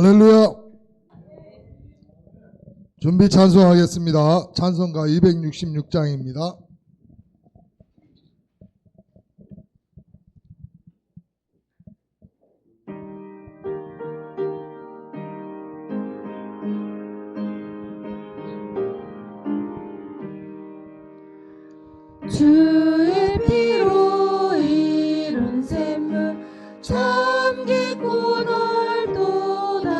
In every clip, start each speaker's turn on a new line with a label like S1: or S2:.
S1: 할렐루야. 준비 찬송하겠습니다. 찬송가 266장입니다.
S2: 주의 피로 이룬 샘물 참 깊고 넓도다.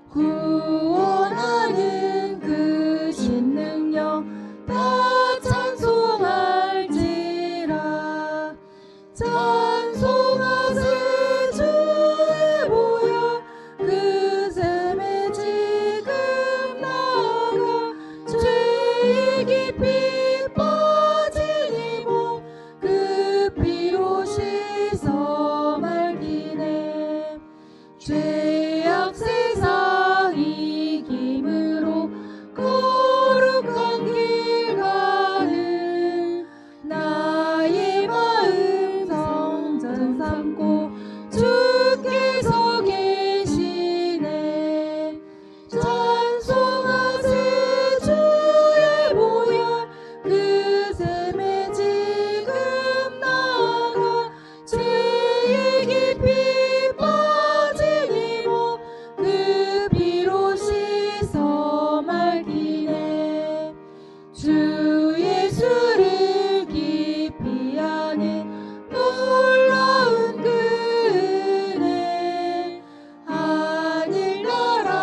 S2: 구원하는 그 신능력 다 찬송할지라. 찬송하세 주의 보혈 그 샘에 지금 나가. 죄의 깊이 그 피로 씻어 말기네. 죄악 세상 이김으로 거룩한 길 가는 나의 마음 성전 삼고 주께서 계시네. 찬송하세 주의 보혈 그 샘에 지금 나가. 죄의 깊이 빠진 이모 그 피로 씻어 말기네. 주 예수를 깊이 아는 놀라운 그 은혜. 하늘나라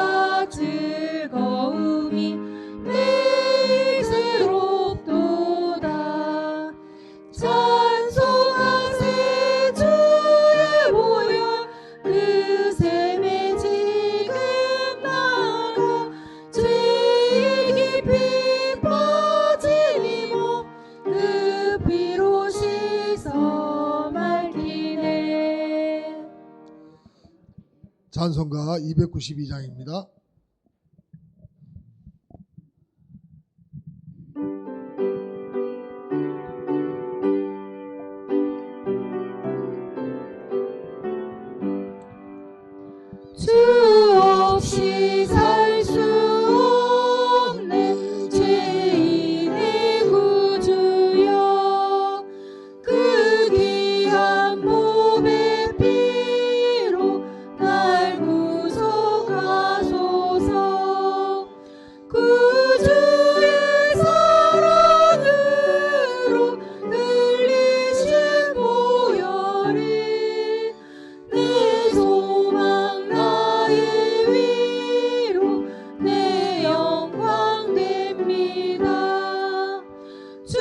S2: 즐거움이 매일 새롭도다. 찬송하세 주의 보혈 그 샘에 지금 나가. 죄의 깊이 빠진 이모 그 피로 씻어 말기네.
S1: 찬송가 292장입니다.
S2: 주 없이 살 수 없네. 죄인의 구주여 그 귀한 몸의 피로 날 구속하소서. 구주의 사랑으로 흘리신 보혈이 내 소망 나의 위로 내 영광 됩니다. 주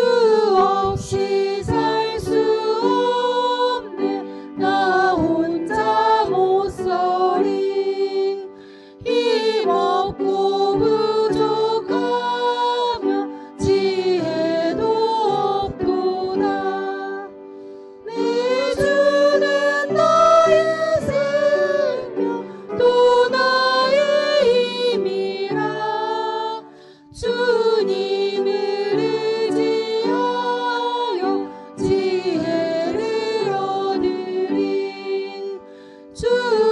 S2: 없이 살 수 없네. 나 혼자 못 서리. 힘없고 부족하며 지혜도 없도다. 내 주는 나의 생명 또 나의 힘이라. 주님을 의지하여 지혜를 얻으리. 주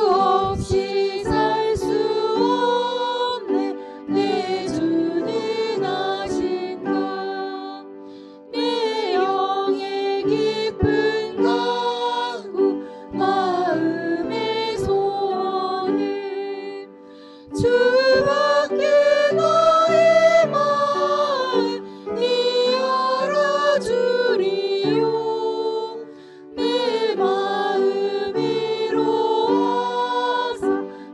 S2: 없이 살 수 없네. 내 주는 아신가. 내 영의 깊은 간구 마음의 소원을 주밖에 나의 마음 이 알아주리요. 내 마음 위로하사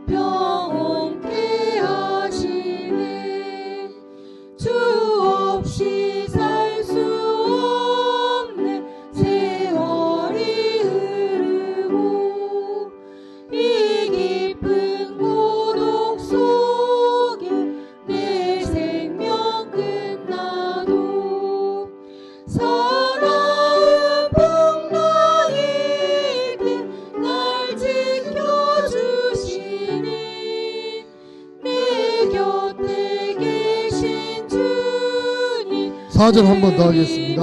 S2: 평온케 하시네. 주 없이 살 수 없네. 세월이 흐르고 이 깊은 고독 속에 내 생명 끝나도 사나운 풍랑일 때 날 지켜주시니. 내 곁에 계신 주님
S1: 4절 한 번 더 하겠습니다.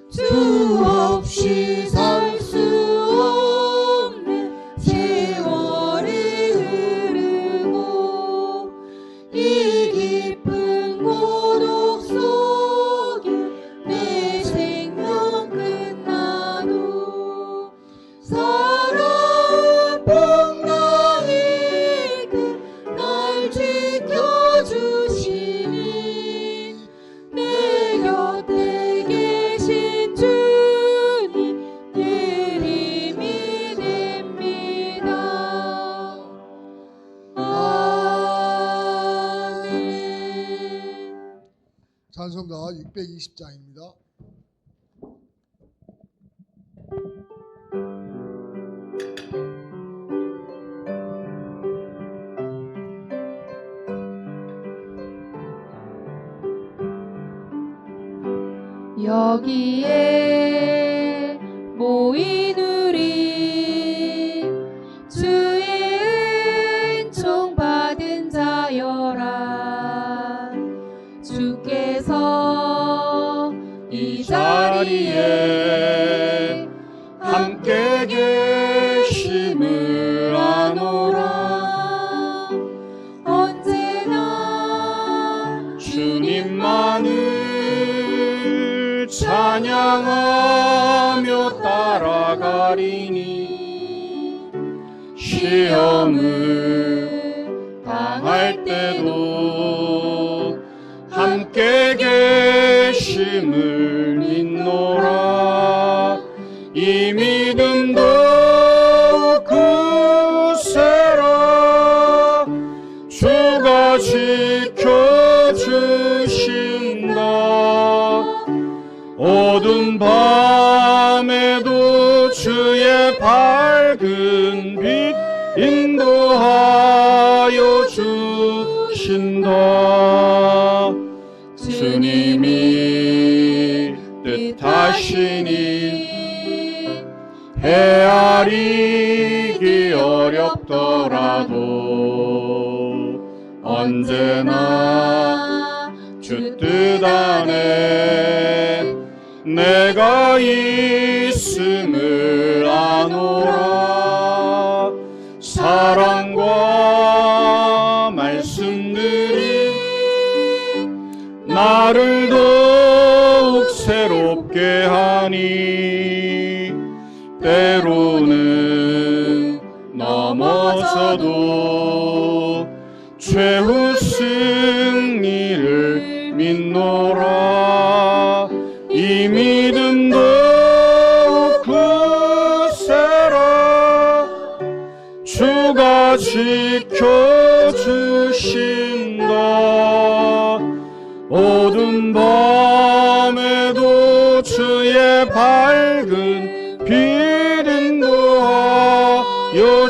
S2: 주 없이 살 수 없네.
S1: 찬송가 620장입니다.
S2: 여기에 모인 우리 주의 은총 받은 자여라. 주께서 이 자리에 함께 계심을 아노라. 언제나 주님만을 찬양하며 따라가리니 시험을 당할 때도 함께 계심을 믿노라. 이 믿음 더욱 굳세라. 주가 지켜주신다. 어두운 밤에도 주의 밝은 빛 인도하여 주신다. 주님이 뜻하시니 헤아리기 어렵더라도 언제나 주 뜻 안에 내가 있음을 아노라. 사랑과 말씀들이 나를 더욱 새롭게 하니 때로는 넘어져도 최후 승리를 믿노라. 이 믿음 더욱 굳세라. 주가 지켜주신다. 어두운 밤에도 주의 밝은 빛 인도하여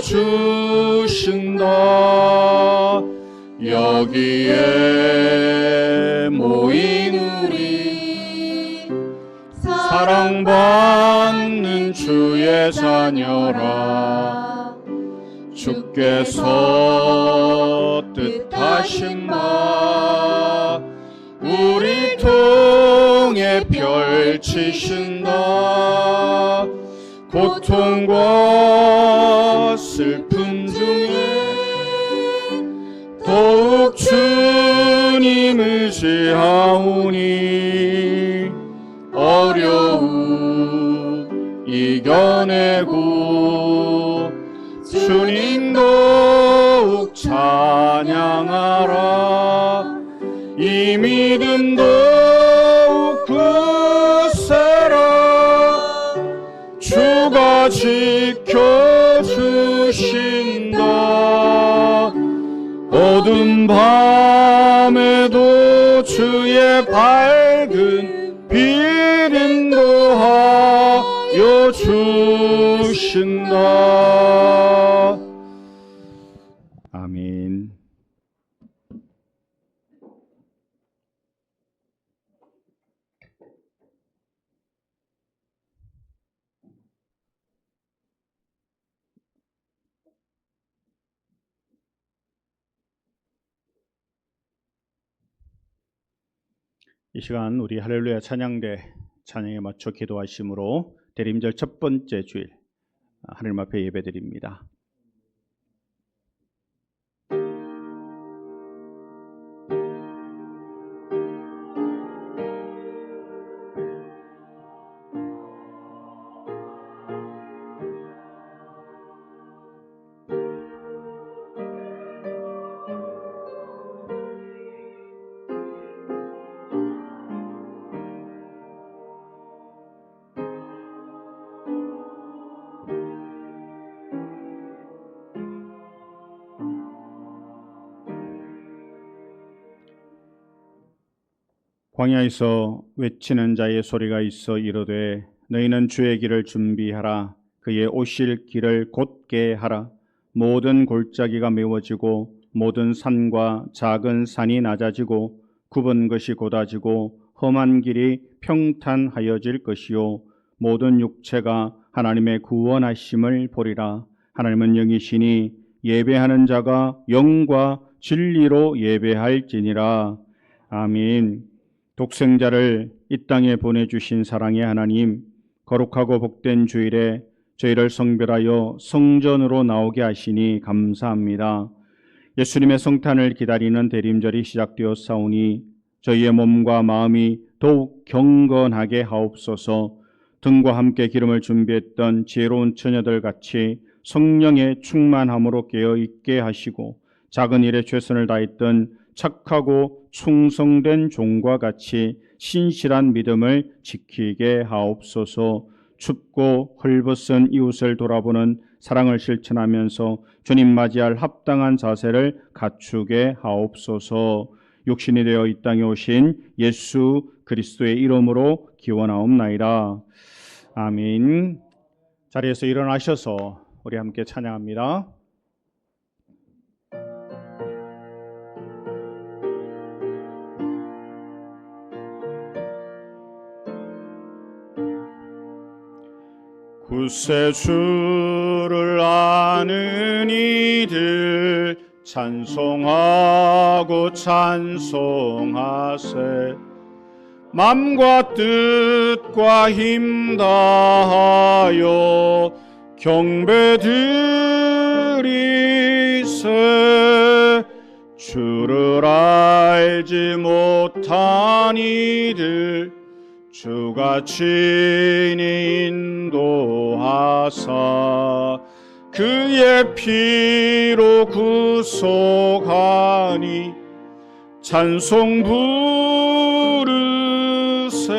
S2: 주신다. 여기에 모인 우리 사랑받는 주의 자녀라. 주께서 뜻하신 바 우리 통해 펼치신다. 고통과 슬픔 중에 더욱 주님 의지하오니 어려움 이겨내고 주님 더욱 찬양하라. 이 믿음 더욱 굳세라. 주가 지켜주신다. 어두운 밤에도 주의 밝은 빛 인도하여 주신다. 아멘.
S3: 이 시간 우리 할렐루야 찬양대 찬양에 맞춰 기도하심으로 대림절 첫 번째 주일 하나님 앞에 예배드립니다. 광야에서 외치는 자의 소리가 있어 이르되 너희는 주의 길을 준비하라. 그의 오실 길을 곧게 하라. 모든 골짜기가 메워지고 모든 산과 작은 산이 낮아지고 굽은 것이 곧아지고 험한 길이 평탄하여질 것이요 모든 육체가 하나님의 구원하심을 보리라. 하나님은 영이시니 예배하는 자가 영과 진리로 예배할지니라. 아멘. 독생자를 이 땅에 보내주신 사랑의 하나님, 거룩하고 복된 주일에 저희를 성별하여 성전으로 나오게 하시니 감사합니다. 예수님의 성탄을 기다리는 대림절이 시작되었사오니 저희의 몸과 마음이 더욱 경건하게 하옵소서. 등과 함께 기름을 준비했던 지혜로운 처녀들 같이 성령의 충만함으로 깨어있게 하시고 작은 일에 최선을 다했던 착하고 충성된 종과 같이 신실한 믿음을 지키게 하옵소서. 춥고 헐벗은 이웃을 돌아보는 사랑을 실천하면서 주님 맞이할 합당한 자세를 갖추게 하옵소서. 육신이 되어 이 땅에 오신 예수 그리스도의 이름으로 기원하옵나이다. 아멘. 자리에서 일어나셔서 우리 함께 찬양합니다. 구세주를 아는 이들 찬송하고 찬송하세. 맘과 뜻과 힘 다하여 경배드리세. 주를 알지 못한 이들 주가 친히 인도하사 그의 피로 구속하니 찬송 부르세.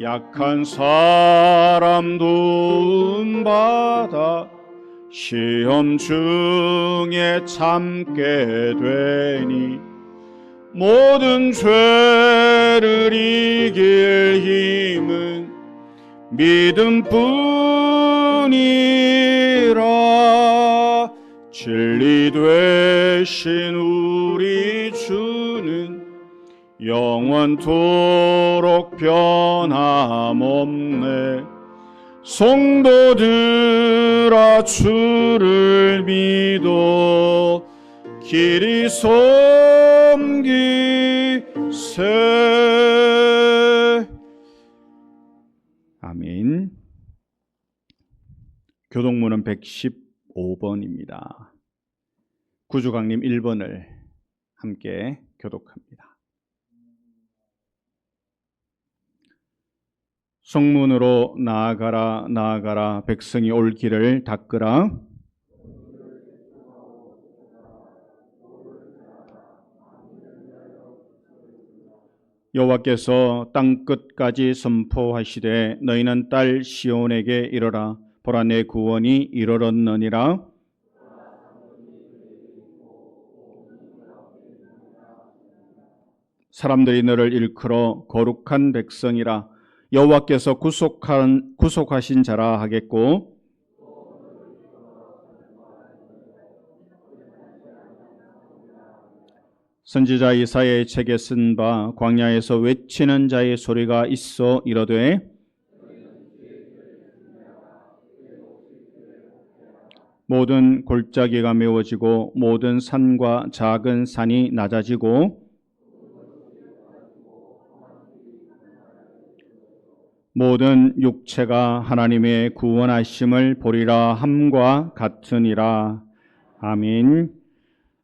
S3: 약한 사람 도움받아 시험 중에 참게 되니 모든 죄를 이길 힘은 믿음뿐이라. 진리 되신 우리 주는 영원토록 변함없네. 성도들아 주를 믿어 길이 섬기세. 아멘. 교동문은 115번입니다. 구주강림 1번을 함께 교독합니다. 성문으로 나아가라 나아가라. 백성이 올 길을 닦으라. 여호와께서 땅 끝까지 선포하시되 너희는 딸 시온에게 이르라. 보라 내 구원이 이르렀느니라. 사람들이 너를 일컬어 거룩한 백성이라. 여호와께서 구속하신 자라 하겠고 선지자 이사야의 책에 쓴 바 광야에서 외치는 자의 소리가 있어 이르되 모든 골짜기가 메워지고 모든 산과 작은 산이 낮아지고 모든 육체가 하나님의 구원하심을 보리라 함과 같으니라. 아멘.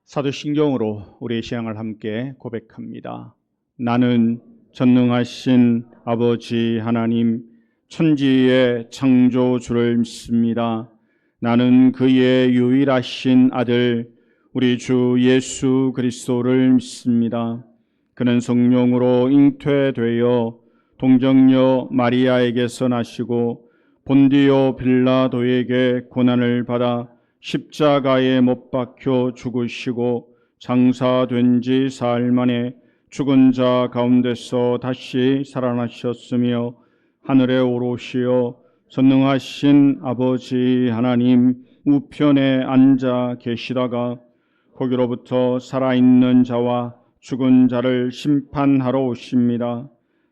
S3: 사도신경으로 우리의 신앙을 함께 고백합니다. 나는 전능하신 아버지 하나님 천지의 창조주를 믿습니다. 나는 그의 유일하신 아들 우리 주 예수 그리스도를 믿습니다. 그는 성령으로 잉태되어 동정녀 마리아에게서 나시고 본디오 빌라도에게 고난을 받아 십자가에 못 박혀 죽으시고 장사된 지 사흘 만에 죽은 자 가운데서 다시 살아나셨으며 하늘에 오르시어 전능하신 아버지 하나님 우편에 앉아 계시다가 거기로부터 살아있는 자와 죽은 자를 심판하러 오십니다.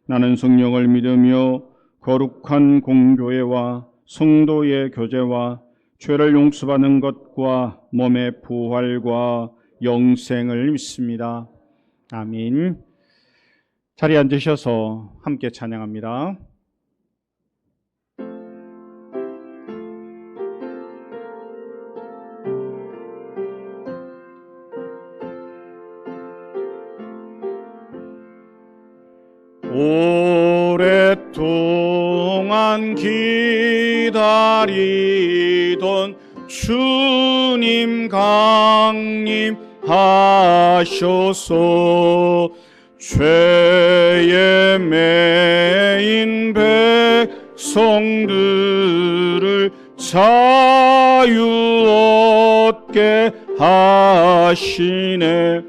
S3: 나는 성령을 믿으며 거룩한 공교회와 성도의 교제와 죄를 용서받는 것과 몸의 부활과 영생을 믿습니다. 아멘. 자리에 앉으셔서 함께 찬양합니다. 오랫동안 기다리던 주님 강림하셔서 죄에 매인 백성들을 자유 얻게 하시네.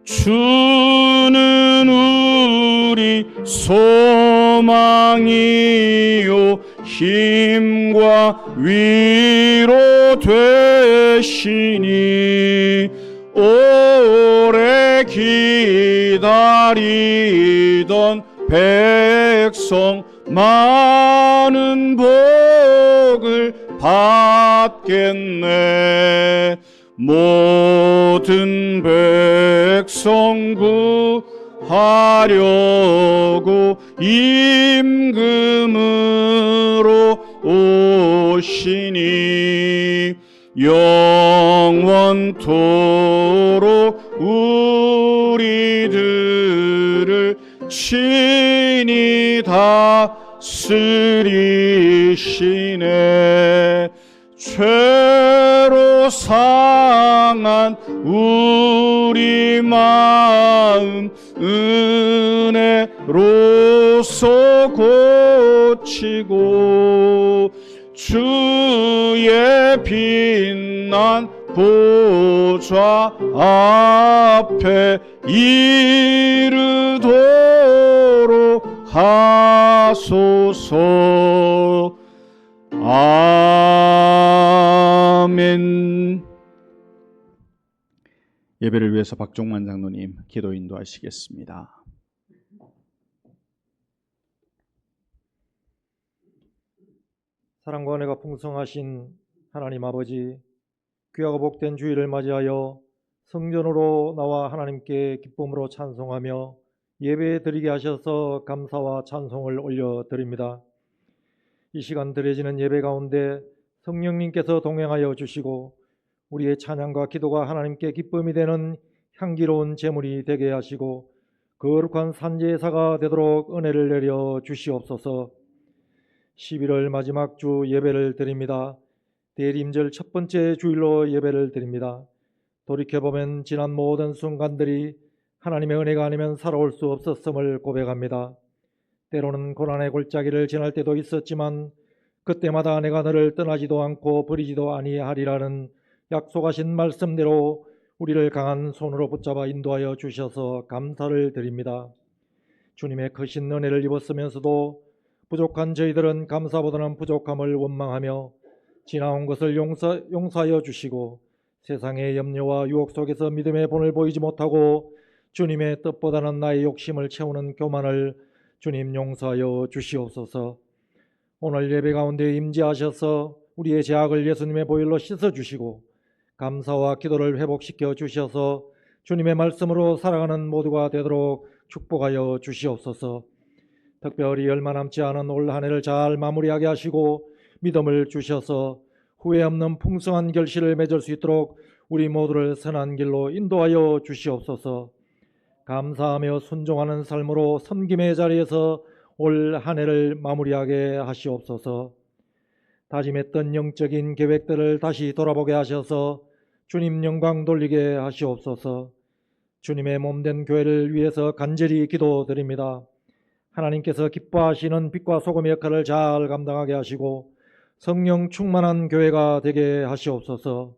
S3: 주는 우리 소망이요 힘과 위로 되시니 오래 기다리던 백성 많은 복을 받겠네. 모든 백성 구하려고 임금으로 오시니 영원토록 우리들을 친히 다스리시네. 죄로 상한 우리 마음 은혜로서 고치고 주의 빛난 보좌 앞에 이르도록 하소서. 아멘. 예배를 위해서 박종만 장로님 기도 인도하시겠습니다.
S4: 사랑과 은혜가 풍성하신 하나님 아버지, 귀하고 복된 주일을 맞이하여 성전으로 나와 하나님께 기쁨으로 찬송하며 예배 드리게 하셔서 감사와 찬송을 올려드립니다. 이 시간 드려지는 예배 가운데 성령님께서 동행하여 주시고 우리의 찬양과 기도가 하나님께 기쁨이 되는 향기로운 제물이 되게 하시고 거룩한 산제사가 되도록 은혜를 내려 주시옵소서. 11월 마지막 주 예배를 드립니다. 대림절 첫 번째 주일로 예배를 드립니다. 돌이켜보면 지난 모든 순간들이 하나님의 은혜가 아니면 살아올 수 없었음을 고백합니다. 때로는 고난의 골짜기를 지날 때도 있었지만 그때마다 내가 너를 떠나지도 않고 버리지도 아니하리라는 약속하신 말씀대로 우리를 강한 손으로 붙잡아 인도하여 주셔서 감사를 드립니다. 주님의 크신 은혜를 입었으면서도 부족한 저희들은 감사보다는 부족함을 원망하며 지나온 것을 용서하여 주시고 세상의 염려와 유혹 속에서 믿음의 본을 보이지 못하고 주님의 뜻보다는 나의 욕심을 채우는 교만을 주님 용서하여 주시옵소서. 오늘 예배 가운데 임재하셔서 우리의 죄악을 예수님의 보혈로 씻어주시고 감사와 기도를 회복시켜 주셔서 주님의 말씀으로 살아가는 모두가 되도록 축복하여 주시옵소서. 특별히 얼마 남지 않은 올 한 해를 잘 마무리하게 하시고 믿음을 주셔서 후회 없는 풍성한 결실을 맺을 수 있도록 우리 모두를 선한 길로 인도하여 주시옵소서. 감사하며 순종하는 삶으로 섬김의 자리에서 올 한 해를 마무리하게 하시옵소서. 다짐했던 영적인 계획들을 다시 돌아보게 하셔서 주님 영광 돌리게 하시옵소서. 주님의 몸된 교회를 위해서 간절히 기도드립니다. 하나님께서 기뻐하시는 빛과 소금의 역할을 잘 감당하게 하시고 성령 충만한 교회가 되게 하시옵소서.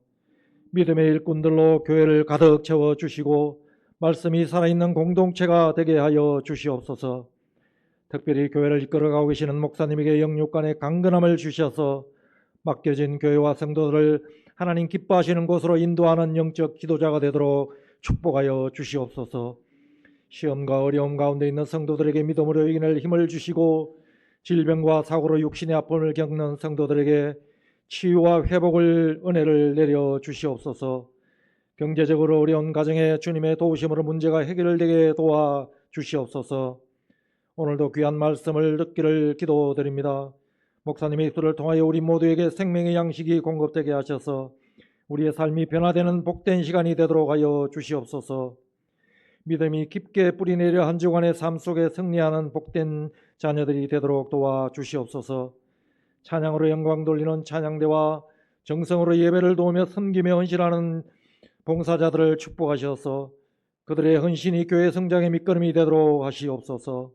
S4: 믿음의 일꾼들로 교회를 가득 채워주시고 말씀이 살아있는 공동체가 되게 하여 주시옵소서. 특별히 교회를 이끌어가고 계시는 목사님에게 영육간의 강건함을 주셔서 맡겨진 교회와 성도들을 하나님 기뻐하시는 곳으로 인도하는 영적 지도자가 되도록 축복하여 주시옵소서. 시험과 어려움 가운데 있는 성도들에게 믿음으로 이겨낼 힘을 주시고 질병과 사고로 육신의 아픔을 겪는 성도들에게 치유와 회복을 은혜를 내려 주시옵소서. 경제적으로 어려운 가정에 주님의 도우심으로 문제가 해결되게 도와 주시옵소서. 오늘도 귀한 말씀을 듣기를 기도드립니다. 목사님의 입술을 통하여 우리 모두에게 생명의 양식이 공급되게 하셔서 우리의 삶이 변화되는 복된 시간이 되도록 하여 주시옵소서. 믿음이 깊게 뿌리내려 한 주간의 삶 속에 승리하는 복된 자녀들이 되도록 도와 주시옵소서. 찬양으로 영광 돌리는 찬양대와 정성으로 예배를 도우며 섬기며 헌신하는 봉사자들을 축복하셔서 그들의 헌신이 교회 성장의 밑거름이 되도록 하시옵소서.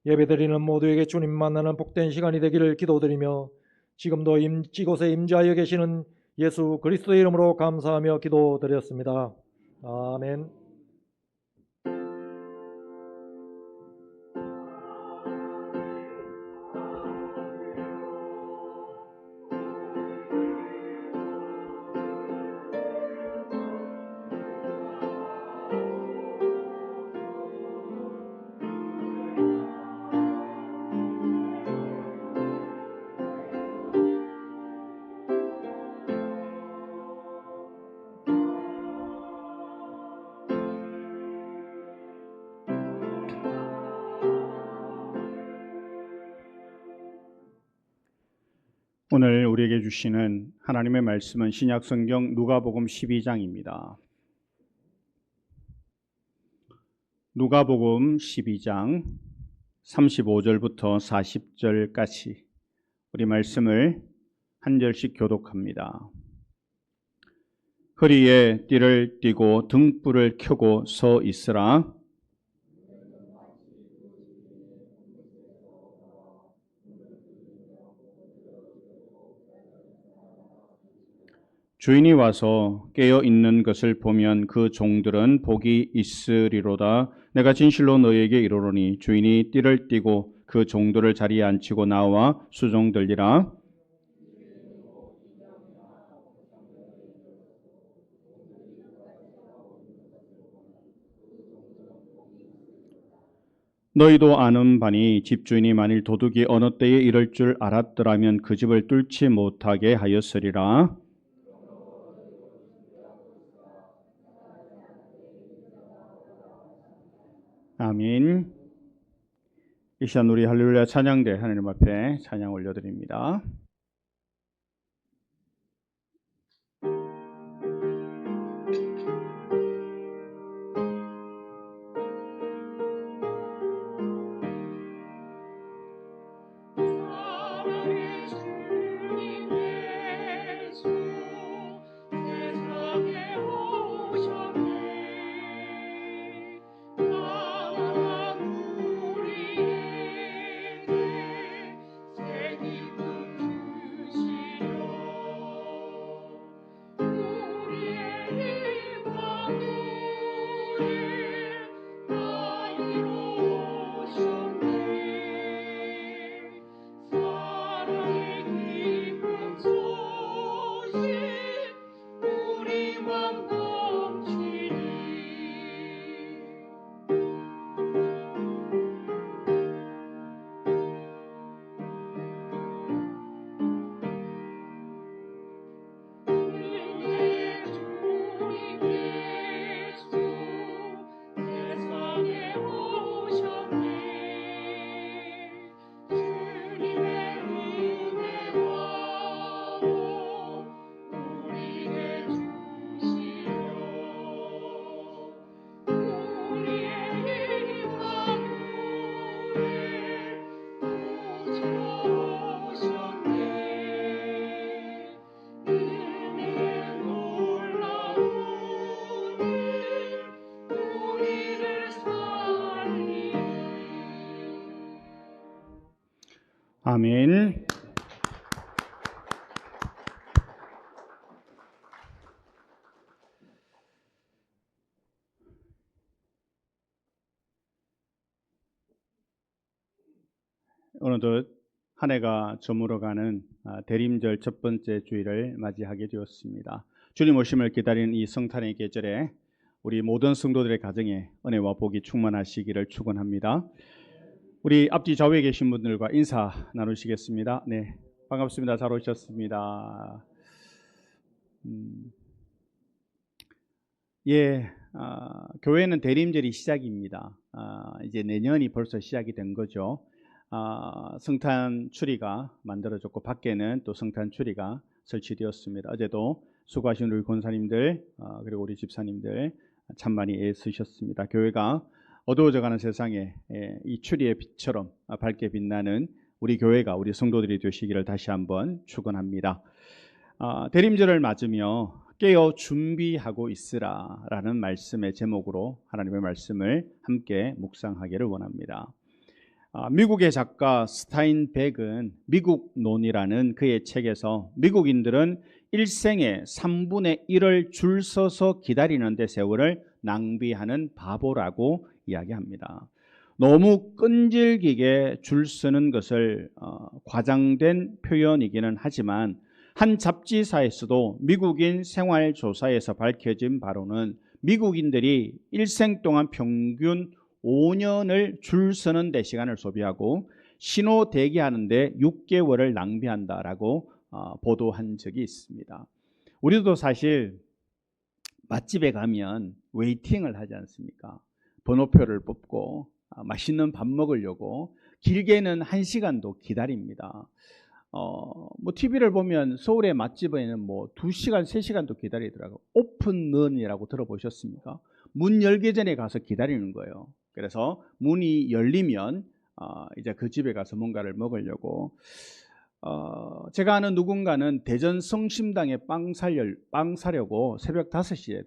S4: 예배드리는 모두에게 주님 만나는 복된 시간이 되기를 기도드리며 지금도 이곳에 임재하여 계시는 예수 그리스도의 이름으로 감사하며 기도드렸습니다. 아멘.
S3: 오늘 우리에게 주시는 하나님의 말씀은 신약성경 누가복음 12장입니다. 누가복음 12장 35절부터 40절까지 우리 말씀을 한 절씩 교독합니다. 허리에 띠를 띠고 등불을 켜고 서 있으라. 주인이 와서 깨어 있는 것을 보면 그 종들은 복이 있으리로다. 내가 진실로 너희에게 이르노니 주인이 띠를 띠고 그 종들을 자리에 앉히고 나와 수종들리라. 너희도 아는 바니 집주인이 만일 도둑이 어느 때에 이럴 줄 알았더라면 그 집을 뚫지 못하게 하였으리라. 아멘. 이 시간 우리 할렐루야 찬양대 하나님 앞에 찬양 올려드립니다. 아멘. 어느덧 한 해가 저물어가는 대림절 첫 번째 주일을 맞이하게 되었습니다. 주님 오심을 기다리는 이 성탄의 계절에 우리 모든 성도들의 가정에 은혜와 복이 충만하시기를 축원합니다. 우리 앞뒤 좌우에 계신 분들과 인사 나누시겠습니다. 네, 반갑습니다. 잘 오셨습니다. 교회는 대림절이 시작입니다. 이제 내년이 벌써 시작이 된 거죠. 성탄 추리가 만들어졌고 밖에는 또 성탄 추리가 설치되었습니다. 어제도 수고하신 우리 권사님들 그리고 우리 집사님들 참 많이 애쓰셨습니다. 교회가 어두워져가는 세상에 이 추리의 빛처럼 밝게 빛나는 우리 교회가 우리 성도들이 되시기를 다시 한번 축원합니다. 대림절을 맞으며 깨어 준비하고 있으라 라는 말씀의 제목으로 하나님의 말씀을 함께 묵상하기를 원합니다. 미국의 작가 스타인백은 미국론이라는 그의 책에서 미국인들은 일생의 3분의 1을 줄 서서 기다리는데 세월을 낭비하는 바보라고 이야기합니다. 너무 끈질기게 줄 서는 것을 과장된 표현이기는 하지만 한 잡지사에서도 미국인 생활조사에서 밝혀진 바로는 미국인들이 일생 동안 평균 5년을 줄 서는 데 시간을 소비하고 신호 대기하는데 6개월을 낭비한다라고 보도한 적이 있습니다. 우리도 사실 맛집에 가면 웨이팅을 하지 않습니까? 번호표를 뽑고 맛있는 밥 먹으려고 길게는 1시간도 기다립니다. TV를 보면 서울의 맛집에는 2시간, 3시간도 기다리더라고요. 오픈런이라고 들어보셨습니까? 문 열기 전에 가서 기다리는 거예요. 그래서 문이 열리면 이제 그 집에 가서 뭔가를 먹으려고. 제가 아는 누군가는 대전 성심당에 빵 사려고 새벽 5시에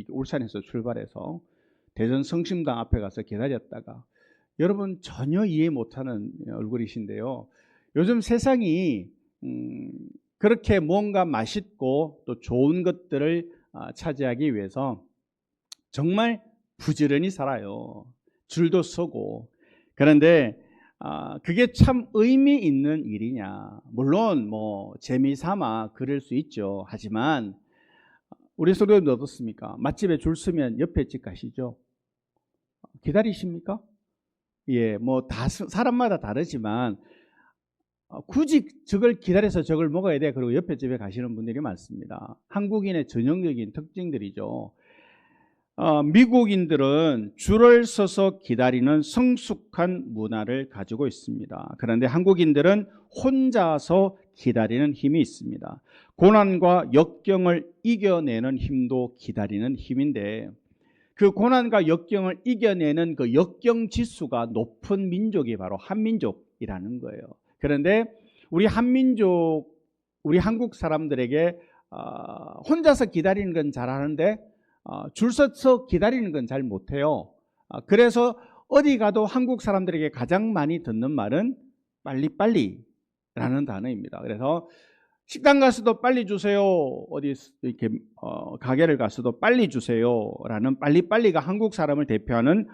S3: 울산에서 출발해서 대전 성심당 앞에 가서 기다렸다가, 여러분 전혀 이해 못하는 얼굴이신데요. 요즘 세상이 그렇게 뭔가 맛있고 또 좋은 것들을 차지하기 위해서 정말 부지런히 살아요. 줄도 서고. 그런데 그게 참 의미 있는 일이냐? 물론 재미삼아 그럴 수 있죠. 하지만 우리 성도님도 어떻습니까? 맛집에 줄 서면 옆에 집 가시죠? 기다리십니까? 다 사람마다 다르지만 굳이 저걸 기다려서 저걸 먹어야 돼. 그리고 옆에 집에 가시는 분들이 많습니다. 한국인의 전형적인 특징들이죠. 미국인들은 줄을 서서 기다리는 성숙한 문화를 가지고 있습니다. 그런데 한국인들은 혼자서 기다리는 힘이 있습니다. 고난과 역경을 이겨내는 힘도 기다리는 힘인데, 그 고난과 역경을 이겨내는 그 역경 지수가 높은 민족이 바로 한민족이라는 거예요. 그런데 우리 한국 사람들에게 혼자서 기다리는 건 잘하는데 줄 서서 기다리는 건 잘 못해요. 그래서 어디 가도 한국 사람들에게 가장 많이 듣는 말은 빨리빨리라는 단어입니다. 그래서 식당 가서도 빨리 주세요. 어디 이렇게 가게를 가서도 빨리 주세요라는 빨리빨리가 한국 사람을 대표하는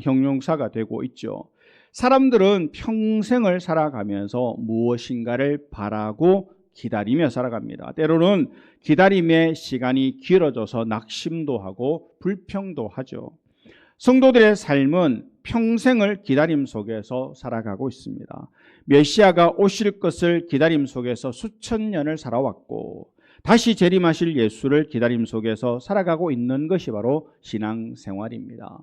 S3: 형용사가 되고 있죠. 사람들은 평생을 살아가면서 무엇인가를 바라고 기다리며 살아갑니다. 때로는 기다림의 시간이 길어져서 낙심도 하고 불평도 하죠. 성도들의 삶은 평생을 기다림 속에서 살아가고 있습니다. 메시아가 오실 것을 기다림 속에서 수천 년을 살아왔고 다시 재림하실 예수를 기다림 속에서 살아가고 있는 것이 바로 신앙생활입니다.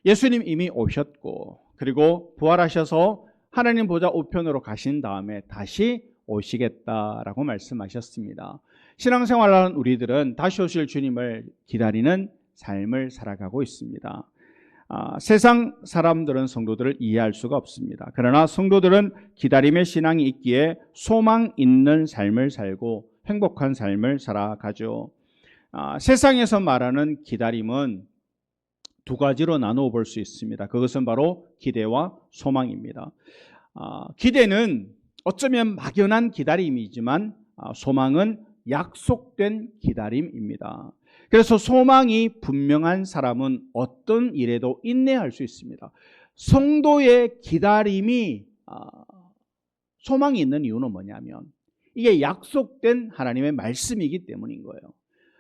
S3: 예수님 이미 오셨고 그리고 부활하셔서 하나님 보좌 우편으로 가신 다음에 다시 오시겠다라고 말씀하셨습니다. 신앙생활하는 우리들은 다시 오실 주님을 기다리는 삶을 살아가고 있습니다. 세상 사람들은 성도들을 이해할 수가 없습니다. 그러나 성도들은 기다림의 신앙이 있기에 소망 있는 삶을 살고 행복한 삶을 살아가죠. 세상에서 말하는 기다림은 두 가지로 나누어 볼 수 있습니다. 그것은 바로 기대와 소망입니다. 기대는 어쩌면 막연한 기다림이지만 소망은 약속된 기다림입니다. 그래서 소망이 분명한 사람은 어떤 일에도 인내할 수 있습니다. 성도의 기다림이 소망이 있는 이유는 뭐냐면 이게 약속된 하나님의 말씀이기 때문인 거예요.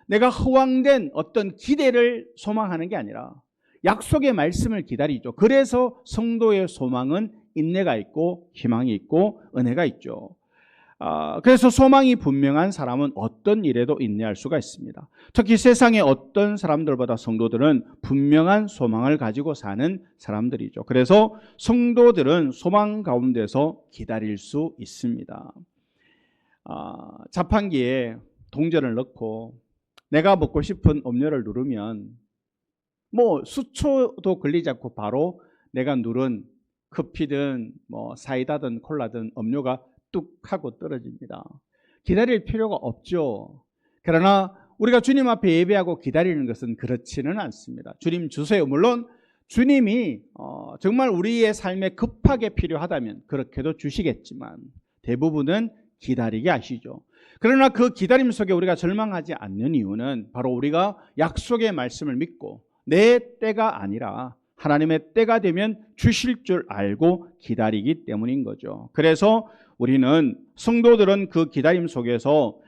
S3: 내가 허황된 어떤 기대를 소망하는 게 아니라 약속의 말씀을 기다리죠. 그래서 성도의 소망은 인내가 있고 희망이 있고 은혜가 있죠. 그래서 소망이 분명한 사람은 어떤 일에도 인내할 수가 있습니다. 특히 세상의 어떤 사람들보다 성도들은 분명한 소망을 가지고 사는 사람들이죠. 그래서 성도들은 소망 가운데서 기다릴 수 있습니다. 자판기에 동전을 넣고 내가 먹고 싶은 음료를 누르면 뭐 수초도 걸리지 않고 바로 내가 누른 커피든 뭐 사이다든 콜라든 음료가 뚝 하고 떨어집니다. 기다릴 필요가 없죠. 그러나 우리가 주님 앞에 예배하고 기다리는 것은 그렇지는 않습니다. 주님 주세요. 물론 주님이 정말 우리의 삶에 급하게 필요하다면 그렇게도 주시겠지만 대부분은 기다리게 하시죠. 그러나 그 기다림 속에 우리가 절망하지 않는 이유는 바로 우리가 약속의 말씀을 믿고 내 때가 아니라 하나님의 때가 되면 주실 줄 알고 기다리기 때문인 거죠. 그래서 우리는 성도들은 그 기다림 속에서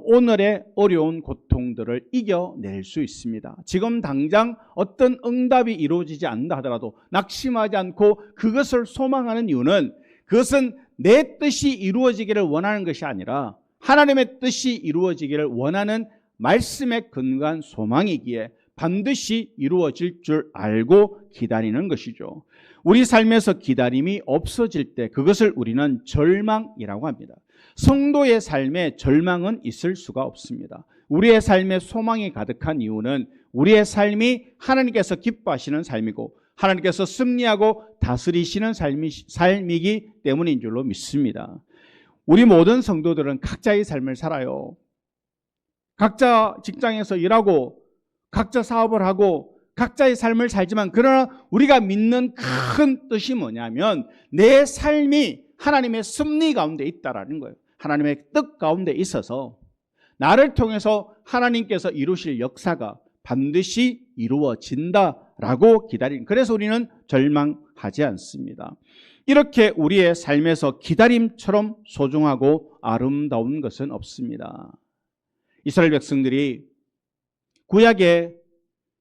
S3: 오늘의 어려운 고통들을 이겨낼 수 있습니다. 지금 당장 어떤 응답이 이루어지지 않는다 하더라도 낙심하지 않고 그것을 소망하는 이유는 그것은 내 뜻이 이루어지기를 원하는 것이 아니라 하나님의 뜻이 이루어지기를 원하는 말씀에 근거한 소망이기에 반드시 이루어질 줄 알고 기다리는 것이죠. 우리 삶에서 기다림이 없어질 때 그것을 우리는 절망이라고 합니다. 성도의 삶에 절망은 있을 수가 없습니다. 우리의 삶에 소망이 가득한 이유는 우리의 삶이 하나님께서 기뻐하시는 삶이고 하나님께서 승리하고 다스리시는 삶이기 때문인 줄로 믿습니다. 우리 모든 성도들은 각자의 삶을 살아요. 각자 직장에서 일하고 각자 사업을 하고 각자의 삶을 살지만 그러나 우리가 믿는 큰 뜻이 뭐냐면 내 삶이 하나님의 섭리 가운데 있다라는 거예요. 하나님의 뜻 가운데 있어서 나를 통해서 하나님께서 이루실 역사가 반드시 이루어진다라고 기다리는, 그래서 우리는 절망하지 않습니다. 이렇게 우리의 삶에서 기다림처럼 소중하고 아름다운 것은 없습니다. 이스라엘 백성들이 구약의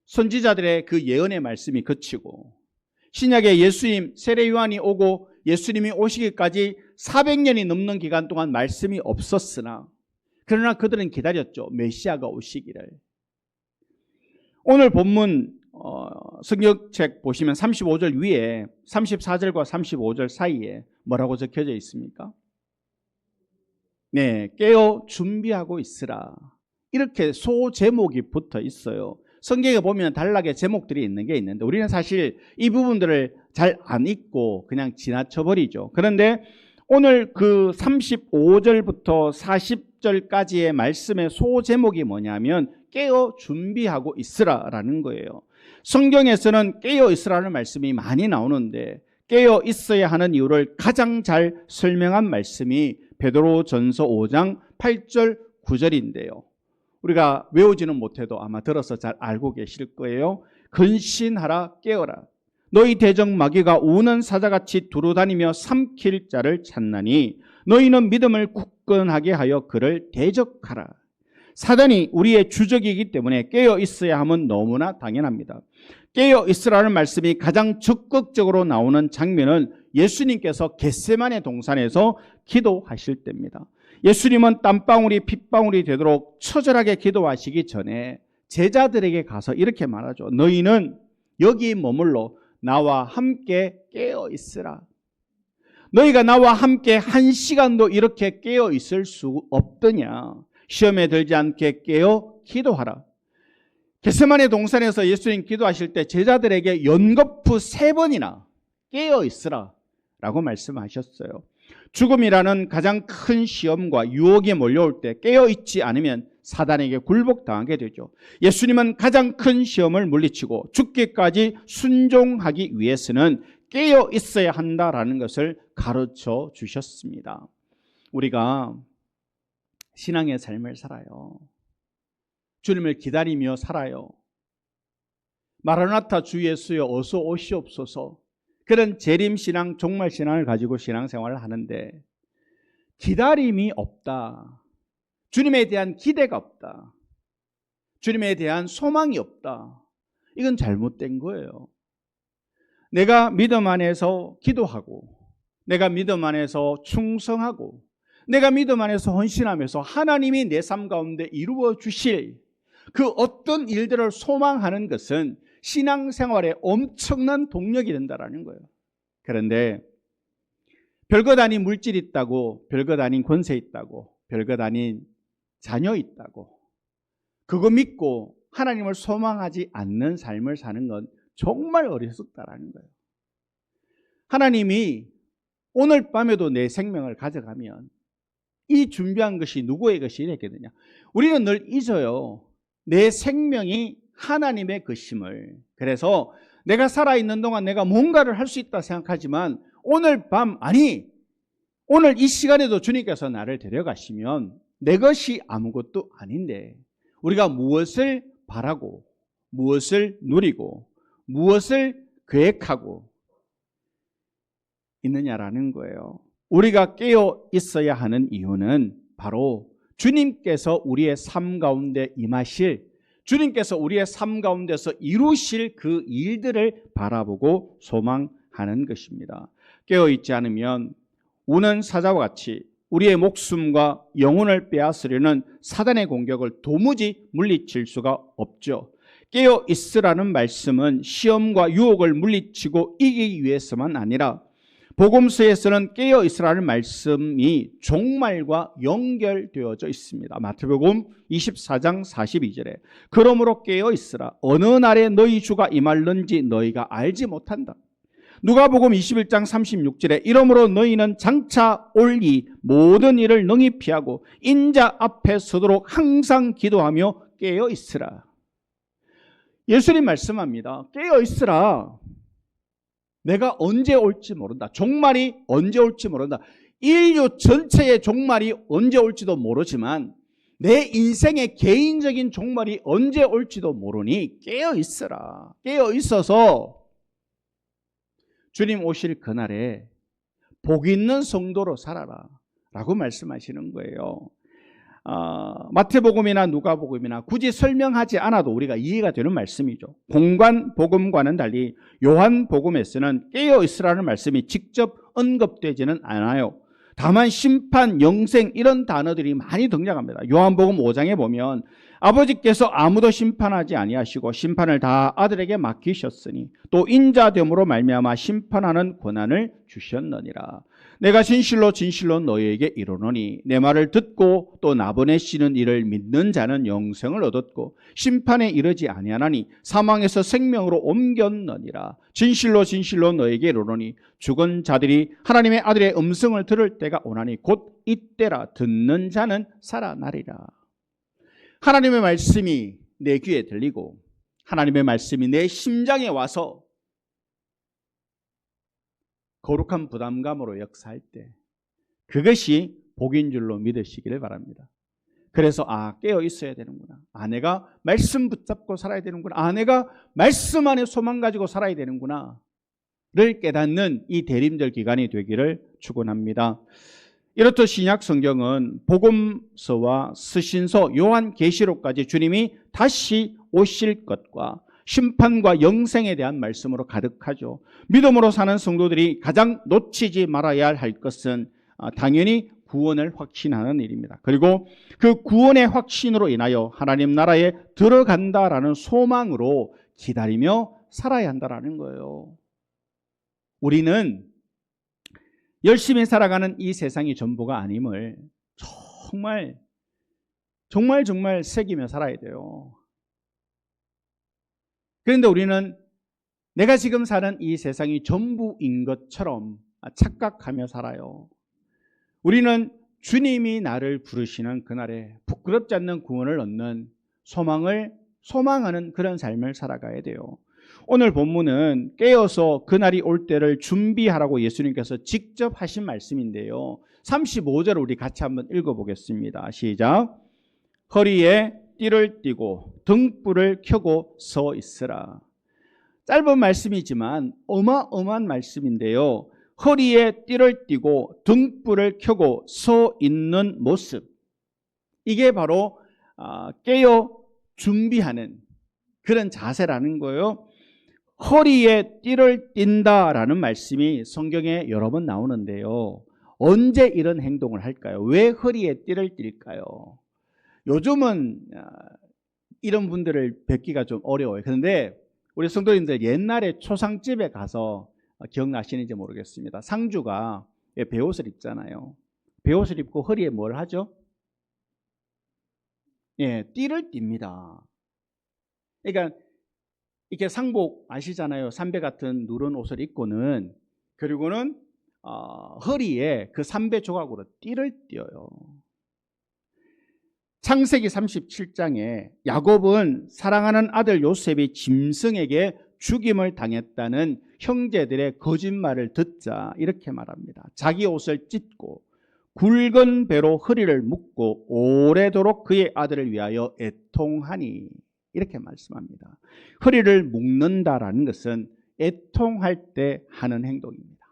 S3: 선지자들의 그 예언의 말씀이 그치고 신약의 예수님 세례 요한이 오고 예수님이 오시기까지 400년이 넘는 기간 동안 말씀이 없었으나 그러나 그들은 기다렸죠. 메시아가 오시기를. 오늘 본문 성경책 보시면 35절 위에 34절과 35절 사이에 뭐라고 적혀져 있습니까? 네, 깨어 준비하고 있으라. 이렇게 소제목이 붙어 있어요. 성경에 보면 단락에 제목들이 있는 게 있는데 우리는 사실 이 부분들을 잘 안 읽고 그냥 지나쳐 버리죠. 그런데 오늘 그 35절부터 40절까지의 말씀의 소제목이 뭐냐면 깨어 준비하고 있으라라는 거예요. 성경에서는 깨어 있으라는 말씀이 많이 나오는데 깨어 있어야 하는 이유를 가장 잘 설명한 말씀이 베드로전서 5장 8절 9절인데요. 우리가 외우지는 못해도 아마 들어서 잘 알고 계실 거예요. 근신하라 깨어라. 너희 대적 마귀가 우는 사자같이 두루다니며 삼킬 자를 찾나니 너희는 믿음을 굳건하게 하여 그를 대적하라. 사단이 우리의 주적이기 때문에 깨어 있어야 함은 너무나 당연합니다. 깨어 있으라는 말씀이 가장 적극적으로 나오는 장면은 예수님께서 겟세마네 동산에서 기도하실 때입니다. 예수님은 땀방울이 핏방울이 되도록 처절하게 기도하시기 전에 제자들에게 가서 이렇게 말하죠. 너희는 여기 머물러 나와 함께 깨어 있으라. 너희가 나와 함께 한 시간도 이렇게 깨어 있을 수 없더냐. 시험에 들지 않게 깨어 기도하라. 겟세마네 동산에서 예수님 기도하실 때 제자들에게 연거푸 3번이나 깨어 있으라 라고 말씀하셨어요. 죽음이라는 가장 큰 시험과 유혹이 몰려올 때 깨어있지 않으면 사단에게 굴복당하게 되죠. 예수님은 가장 큰 시험을 물리치고 죽기까지 순종하기 위해서는 깨어 있어야 한다라는 것을 가르쳐 주셨습니다. 우리가 신앙의 삶을 살아요. 주님을 기다리며 살아요. 마라나타 주 예수여 어서 오시옵소서. 그런 재림신앙, 종말신앙을 가지고 신앙생활을 하는데 기다림이 없다. 주님에 대한 기대가 없다. 주님에 대한 소망이 없다. 이건 잘못된 거예요. 내가 믿음 안에서 기도하고, 내가 믿음 안에서 충성하고, 내가 믿음 안에서 헌신하면서 하나님이 내 삶 가운데 이루어 주실 그 어떤 일들을 소망하는 것은 신앙생활에 엄청난 동력이 된다는 거예요. 그런데 별것 아닌 물질이 있다고, 별것 아닌 권세 있다고, 별것 아닌 자녀 있다고, 그거 믿고 하나님을 소망하지 않는 삶을 사는 건 정말 어리석다라는 거예요. 하나님이 오늘 밤에도 내 생명을 가져가면 이 준비한 것이 누구의 것이 되겠느냐? 우리는 늘 잊어요. 내 생명이 하나님의 것임을. 그래서 내가 살아있는 동안 내가 뭔가를 할 수 있다 생각하지만 오늘 밤, 아니 오늘 이 시간에도 주님께서 나를 데려가시면 내 것이 아무것도 아닌데 우리가 무엇을 바라고, 무엇을 누리고, 무엇을 계획하고 있느냐라는 거예요. 우리가 깨어 있어야 하는 이유는 바로 주님께서 우리의 삶 가운데 임하실, 주님께서 우리의 삶 가운데서 이루실 그 일들을 바라보고 소망하는 것입니다. 깨어 있지 않으면 우는 사자와 같이 우리의 목숨과 영혼을 빼앗으려는 사단의 공격을 도무지 물리칠 수가 없죠. 깨어 있으라는 말씀은 시험과 유혹을 물리치고 이기기 위해서만 아니라 복음서에서는 깨어 있으라는 말씀이 종말과 연결되어져 있습니다. 마태복음 24장 42절에 그러므로 깨어 있으라. 어느 날에 너희 주가 임할는지 너희가 알지 못한다. 누가복음 21장 36절에 이러므로 너희는 장차 올 이 모든 일을 능히 피하고 인자 앞에 서도록 항상 기도하며 깨어 있으라. 예수님 말씀합니다. 깨어 있으라. 내가 언제 올지 모른다. 종말이 언제 올지 모른다. 인류 전체의 종말이 언제 올지도 모르지만 내 인생의 개인적인 종말이 언제 올지도 모르니 깨어 있으라. 깨어 있어서 주님 오실 그날에 복 있는 성도로 살아라 라고 말씀하시는 거예요. 마태복음이나 누가복음이나 굳이 설명하지 않아도 우리가 이해가 되는 말씀이죠. 공관복음과는 달리 요한복음에서는 깨어 있으라는 말씀이 직접 언급되지는 않아요. 다만 심판, 영생 이런 단어들이 많이 등장합니다. 요한복음 5장에 보면 아버지께서 아무도 심판하지 아니하시고 심판을 다 아들에게 맡기셨으니 또 인자됨으로 말미암아 심판하는 권한을 주셨느니라. 내가 진실로 진실로 너희에게 이르노니 내 말을 듣고 또 나 보내시는 이를 믿는 자는 영생을 얻었고 심판에 이르지 아니하나니 사망에서 생명으로 옮겼느니라. 진실로 진실로 너희에게 이르노니 죽은 자들이 하나님의 아들의 음성을 들을 때가 오나니 곧 이때라. 듣는 자는 살아나리라. 하나님의 말씀이 내 귀에 들리고 하나님의 말씀이 내 심장에 와서 거룩한 부담감으로 역사할 때 그것이 복인 줄로 믿으시기를 바랍니다. 그래서 깨어 있어야 되는구나. 내가 말씀 붙잡고 살아야 되는구나. 내가 말씀 안에 소망 가지고 살아야 되는구나 를 깨닫는 이 대림절 기간이 되기를 축원합니다. 이렇듯 신약 성경은 복음서와 서신서, 요한계시록까지 주님이 다시 오실 것과 심판과 영생에 대한 말씀으로 가득하죠. 믿음으로 사는 성도들이 가장 놓치지 말아야 할 것은 당연히 구원을 확신하는 일입니다. 그리고 그 구원의 확신으로 인하여 하나님 나라에 들어간다라는 소망으로 기다리며 살아야 한다라는 거예요. 우리는 열심히 살아가는 이 세상이 전부가 아님을 정말 새기며 살아야 돼요. 그런데 우리는 내가 지금 사는 이 세상이 전부인 것처럼 착각하며 살아요. 우리는 주님이 나를 부르시는 그날에 부끄럽지 않는 구원을 얻는 소망하는 그런 삶을 살아가야 돼요. 오늘 본문은 깨어서 그날이 올 때를 준비하라고 예수님께서 직접 하신 말씀인데요. 35절을 우리 같이 한번 읽어보겠습니다. 시작. 허리에 띠를 띠고 등불을 켜고 서 있으라. 짧은 말씀이지만 어마어마한 말씀인데요. 허리에 띠를 띠고 등불을 켜고 서 있는 모습, 이게 바로 깨어 준비하는 그런 자세라는 거예요. 허리에 띠를 띈다라는 말씀이 성경에 여러 번 나오는데요. 언제 이런 행동을 할까요? 왜 허리에 띠를 띨까요? 요즘은 이런 분들을 뵙기가 좀 어려워요. 그런데 우리 성도님들 옛날에 초상집에 가서 기억나시는지 모르겠습니다. 상주가 베옷을 입잖아요. 베옷을 입고 허리에 뭘 하죠? 예, 띠를 띨니다. 그러니까 이렇게 상복 아시잖아요. 삼배 같은 누런 옷을 입고는, 그리고는 허리에 그 삼배 조각으로 띠를 띄어요. 창세기 37장에 야곱은 사랑하는 아들 요셉이 짐승에게 죽임을 당했다는 형제들의 거짓말을 듣자 이렇게 말합니다. 자기 옷을 찢고 굵은 배로 허리를 묶고 오래도록 그의 아들을 위하여 애통하니, 이렇게 말씀합니다. 허리를 묶는다라는 것은 애통할 때 하는 행동입니다.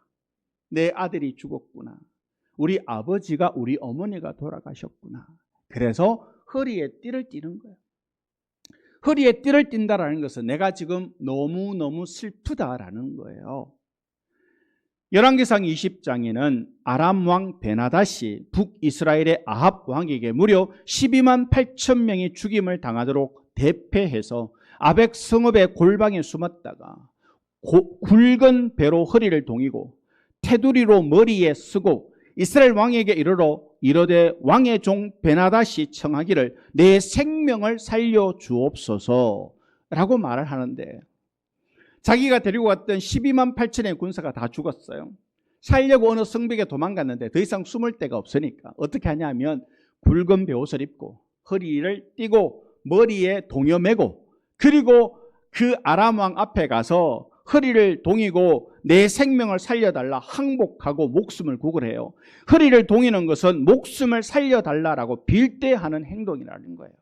S3: 내 아들이 죽었구나. 우리 아버지가, 우리 어머니가 돌아가셨구나. 그래서 허리에 띠를 띠는 거예요. 허리에 띠를 띈다라는 것은 내가 지금 너무너무 슬프다라는 거예요. 열왕기상 20장에는 아람 왕 베나닷이 북이스라엘의 아합 왕에게 무려 12만 8천 명이 죽임을 당하도록 대패해서 아벡 성읍의 골방에 숨었다가 굵은 배로 허리를 동이고 테두리로 머리에 쓰고 이스라엘 왕에게 이르되 왕의 종 베나닷이 청하기를 내 생명을 살려 주옵소서라고 말을 하는데, 자기가 데리고 갔던 12만 8천의 군사가 다 죽었어요. 살려고 어느 성벽에 도망갔는데 더 이상 숨을 데가 없으니까 어떻게 하냐면 굵은 베옷을 입고 허리를 띠고 머리에 동여 매고, 그리고 그 아람 왕 앞에 가서 허리를 동이고 내 생명을 살려달라 항복하고 목숨을 구걸해요. 허리를 동이는 것은 목숨을 살려달라라고 빌 때 하는 행동이라는 거예요.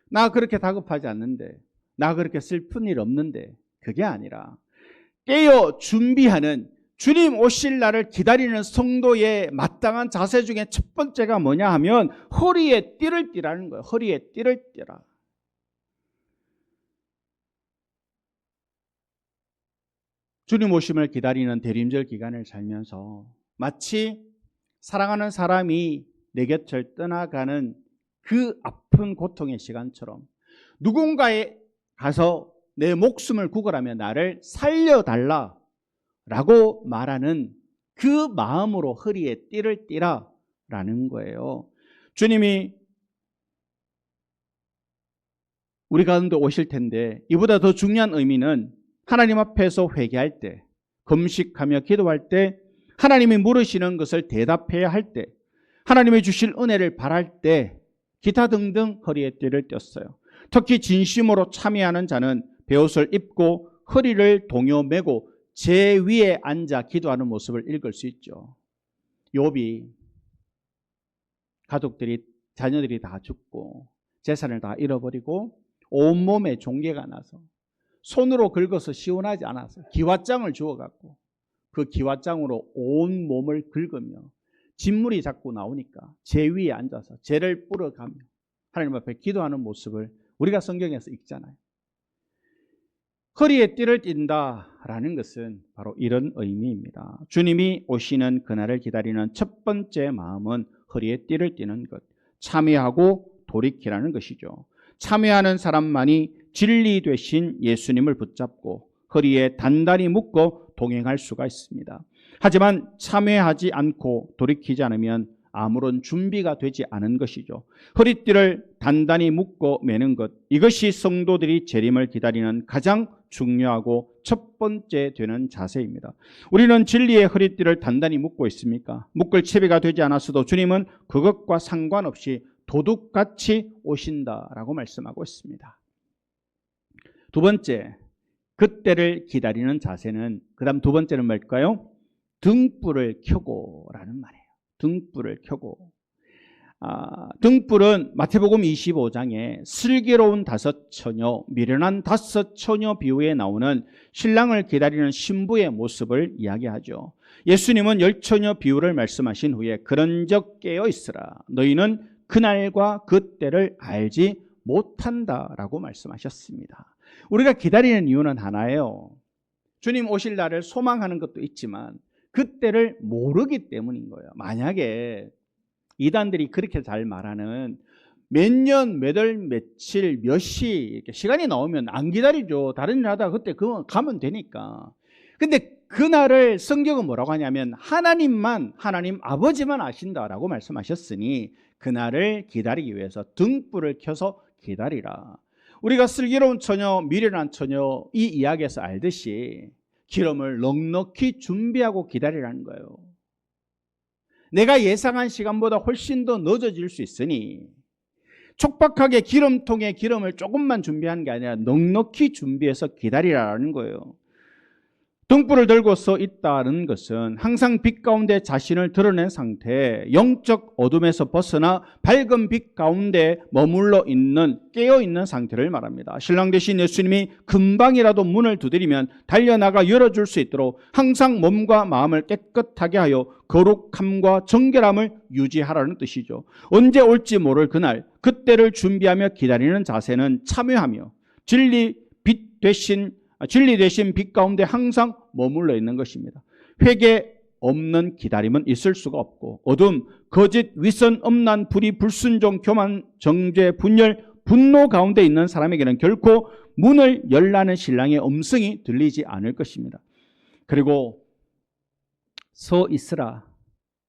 S3: 나 그렇게 다급하지 않는데, 나 그렇게 슬픈 일 없는데, 그게 아니라 깨어 준비하는, 주님 오실 날을 기다리는 성도의 마땅한 자세 중에 첫 번째가 뭐냐 하면 허리에 띠를 띠라는 거예요. 허리에 띠를 띠라. 주님 오심을 기다리는 대림절 기간을 살면서 마치 사랑하는 사람이 내 곁을 떠나가는 그 아픈 고통의 시간처럼 누군가에 가서 내 목숨을 구걸하며 나를 살려달라라고 말하는 그 마음으로 허리에 띠를 띠라라는 거예요. 주님이 우리 가운데 오실 텐데 이보다 더 중요한 의미는 하나님 앞에서 회개할 때, 금식하며 기도할 때, 하나님이 물으시는 것을 대답해야 할 때, 하나님이 주실 은혜를 바랄 때, 기타 등등 허리에 띠를 띄었어요. 특히 진심으로 참여하는 자는 베옷을 입고 허리를 동여 매고 제 위에 앉아 기도하는 모습을 읽을 수 있죠. 욥이 가족들이, 자녀들이 다 죽고 재산을 다 잃어버리고 온몸에 종괴가 나서 손으로 긁어서 시원하지 않아서 기왓장을 주워갖고 그 기왓장으로 온 몸을 긁으며 진물이 자꾸 나오니까 제 위에 앉아서 죄를 뿌려가며 하나님 앞에 기도하는 모습을 우리가 성경에서 읽잖아요. 허리에 띠를 띈다라는 것은 바로 이런 의미입니다. 주님이 오시는 그날을 기다리는 첫 번째 마음은 허리에 띠를 띠는 것, 참여하고 돌이키라는 것이죠. 참여하는 사람만이 진리 되신 예수님을 붙잡고 허리에 단단히 묶어 동행할 수가 있습니다. 하지만 참여하지 않고 돌이키지 않으면 아무런 준비가 되지 않은 것이죠. 허리띠를 단단히 묶어 매는 것, 이것이 성도들이 재림을 기다리는 가장 중요하고 첫 번째 되는 자세입니다. 우리는 진리의 허리띠를 단단히 묶고 있습니까? 묶을 채비가 되지 않았어도 주님은 그것과 상관없이 도둑같이 오신다라고 말씀하고 있습니다. 두 번째, 그때를 기다리는 자세는, 그 다음 두 번째는 뭘까요? 등불을 켜고 라는 말이에요. 등불을 켜고. 등불은 마태복음 25장에 슬기로운 5처녀, 미련한 5처녀 비유에 나오는 신랑을 기다리는 신부의 모습을 이야기하죠. 예수님은 10처녀 비유를 말씀하신 후에 그런즉 깨어 있으라. 너희는 그날과 그때를 알지 못한다라고 말씀하셨습니다. 우리가 기다리는 이유는 하나예요. 주님 오실 날을 소망하는 것도 있지만 그때를 모르기 때문인 거예요. 만약에 이단들이 그렇게 잘 말하는 몇 년, 몇 월, 며칠, 몇 시 이렇게 시간이 나오면 안 기다리죠. 다른 일 하다가 그때 그거 가면 되니까. 근데 그날을 성경은 뭐라고 하냐면 하나님 아버지만 아신다라고 말씀하셨으니 그날을 기다리기 위해서 등불을 켜서 기다리라. 우리가 슬기로운 처녀, 미련한 처녀 이 이야기에서 알듯이 기름을 넉넉히 준비하고 기다리라는 거예요. 내가 예상한 시간보다 훨씬 더 늦어질 수 있으니 촉박하게 기름통에 기름을 조금만 준비하는 게 아니라 넉넉히 준비해서 기다리라는 거예요. 등불을 들고 서 있다는 것은 항상 빛 가운데 자신을 드러낸 상태, 영적 어둠에서 벗어나 밝은 빛 가운데 머물러 있는, 깨어 있는 상태를 말합니다. 신랑 되신 예수님이 금방이라도 문을 두드리면 달려나가 열어줄 수 있도록 항상 몸과 마음을 깨끗하게 하여 거룩함과 정결함을 유지하라는 뜻이죠. 언제 올지 모를 그날, 그때를 준비하며 기다리는 자세는 참여하며 진리 대신 빛 가운데 항상 머물러 있는 것입니다. 회개 없는 기다림은 있을 수가 없고 어둠, 거짓, 위선, 엄난, 불의, 불순종, 교만, 정죄, 분열, 분노 가운데 있는 사람에게는 결코 문을 열라는 신랑의 음성이 들리지 않을 것입니다. 그리고 서 있으라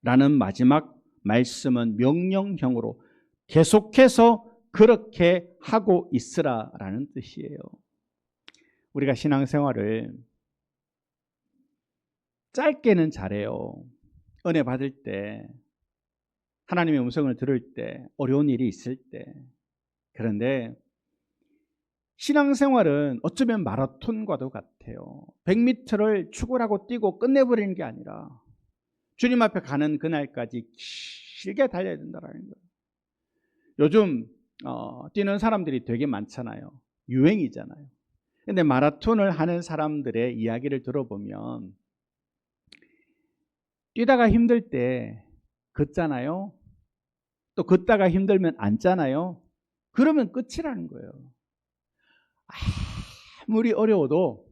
S3: 라는 마지막 말씀은 명령형으로 계속해서 그렇게 하고 있으라 라는 뜻이에요. 우리가 신앙생활을 짧게는 잘해요. 은혜 받을 때, 하나님의 음성을 들을 때, 어려운 일이 있을 때. 그런데 신앙생활은 어쩌면 마라톤과도 같아요. 100m를 축구라고 뛰고 끝내버리는 게 아니라 주님 앞에 가는 그날까지 길게 달려야 된다는 거예요. 요즘 뛰는 사람들이 되게 많잖아요. 유행이잖아요. 근데 마라톤을 하는 사람들의 이야기를 들어보면 뛰다가 힘들 때 걷잖아요. 또 걷다가 힘들면 앉잖아요. 그러면 끝이라는 거예요. 아무리 어려워도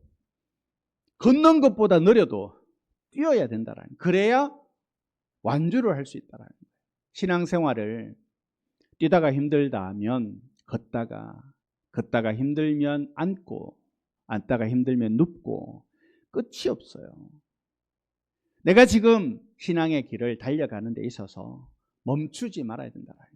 S3: 걷는 것보다 느려도 뛰어야 된다라는 거예요. 그래야 완주를 할 수 있다라는 거예요. 신앙생활을 뛰다가 힘들다 하면 걷다가 힘들면 앉다가 힘들면 눕고 끝이 없어요. 내가 지금 신앙의 길을 달려가는 데 있어서 멈추지 말아야 된다는 거예요.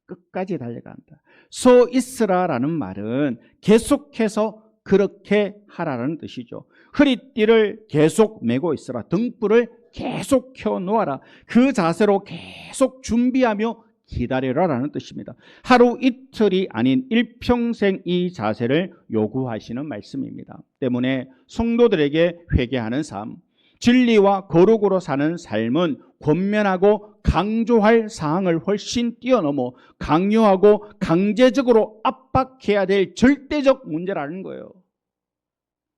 S3: 끝까지 달려간다. 서 있으라라는 말은 계속해서 그렇게 하라는 뜻이죠. 허리띠를 계속 메고 있으라. 등불을 계속 켜놓아라. 그 자세로 계속 준비하며 기다리라라는 뜻입니다. 하루 이틀이 아닌 일평생 이 자세를 요구하시는 말씀입니다. 때문에 성도들에게 회개하는 삶, 진리와 거룩으로 사는 삶은 권면하고 강조할 사항을 훨씬 뛰어넘어 강요하고 강제적으로 압박해야 될 절대적 문제라는 거예요.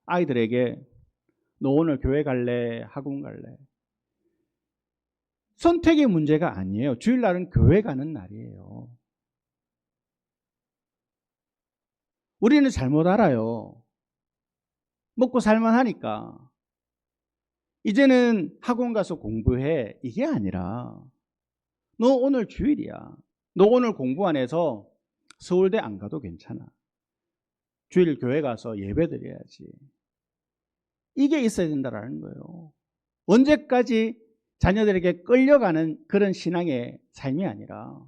S3: 아이들에게 너 오늘 교회 갈래? 학원 갈래? 선택의 문제가 아니에요. 주일날은 교회 가는 날이에요. 우리는 잘못 알아요. 먹고 살만하니까 이제는 학원 가서 공부해. 이게 아니라 너 오늘 주일이야. 너 오늘 공부 안 해서 서울대 안 가도 괜찮아. 주일 교회 가서 예배 드려야지. 이게 있어야 된다는 거예요. 언제까지 자녀들에게 끌려가는 그런 신앙의 삶이 아니라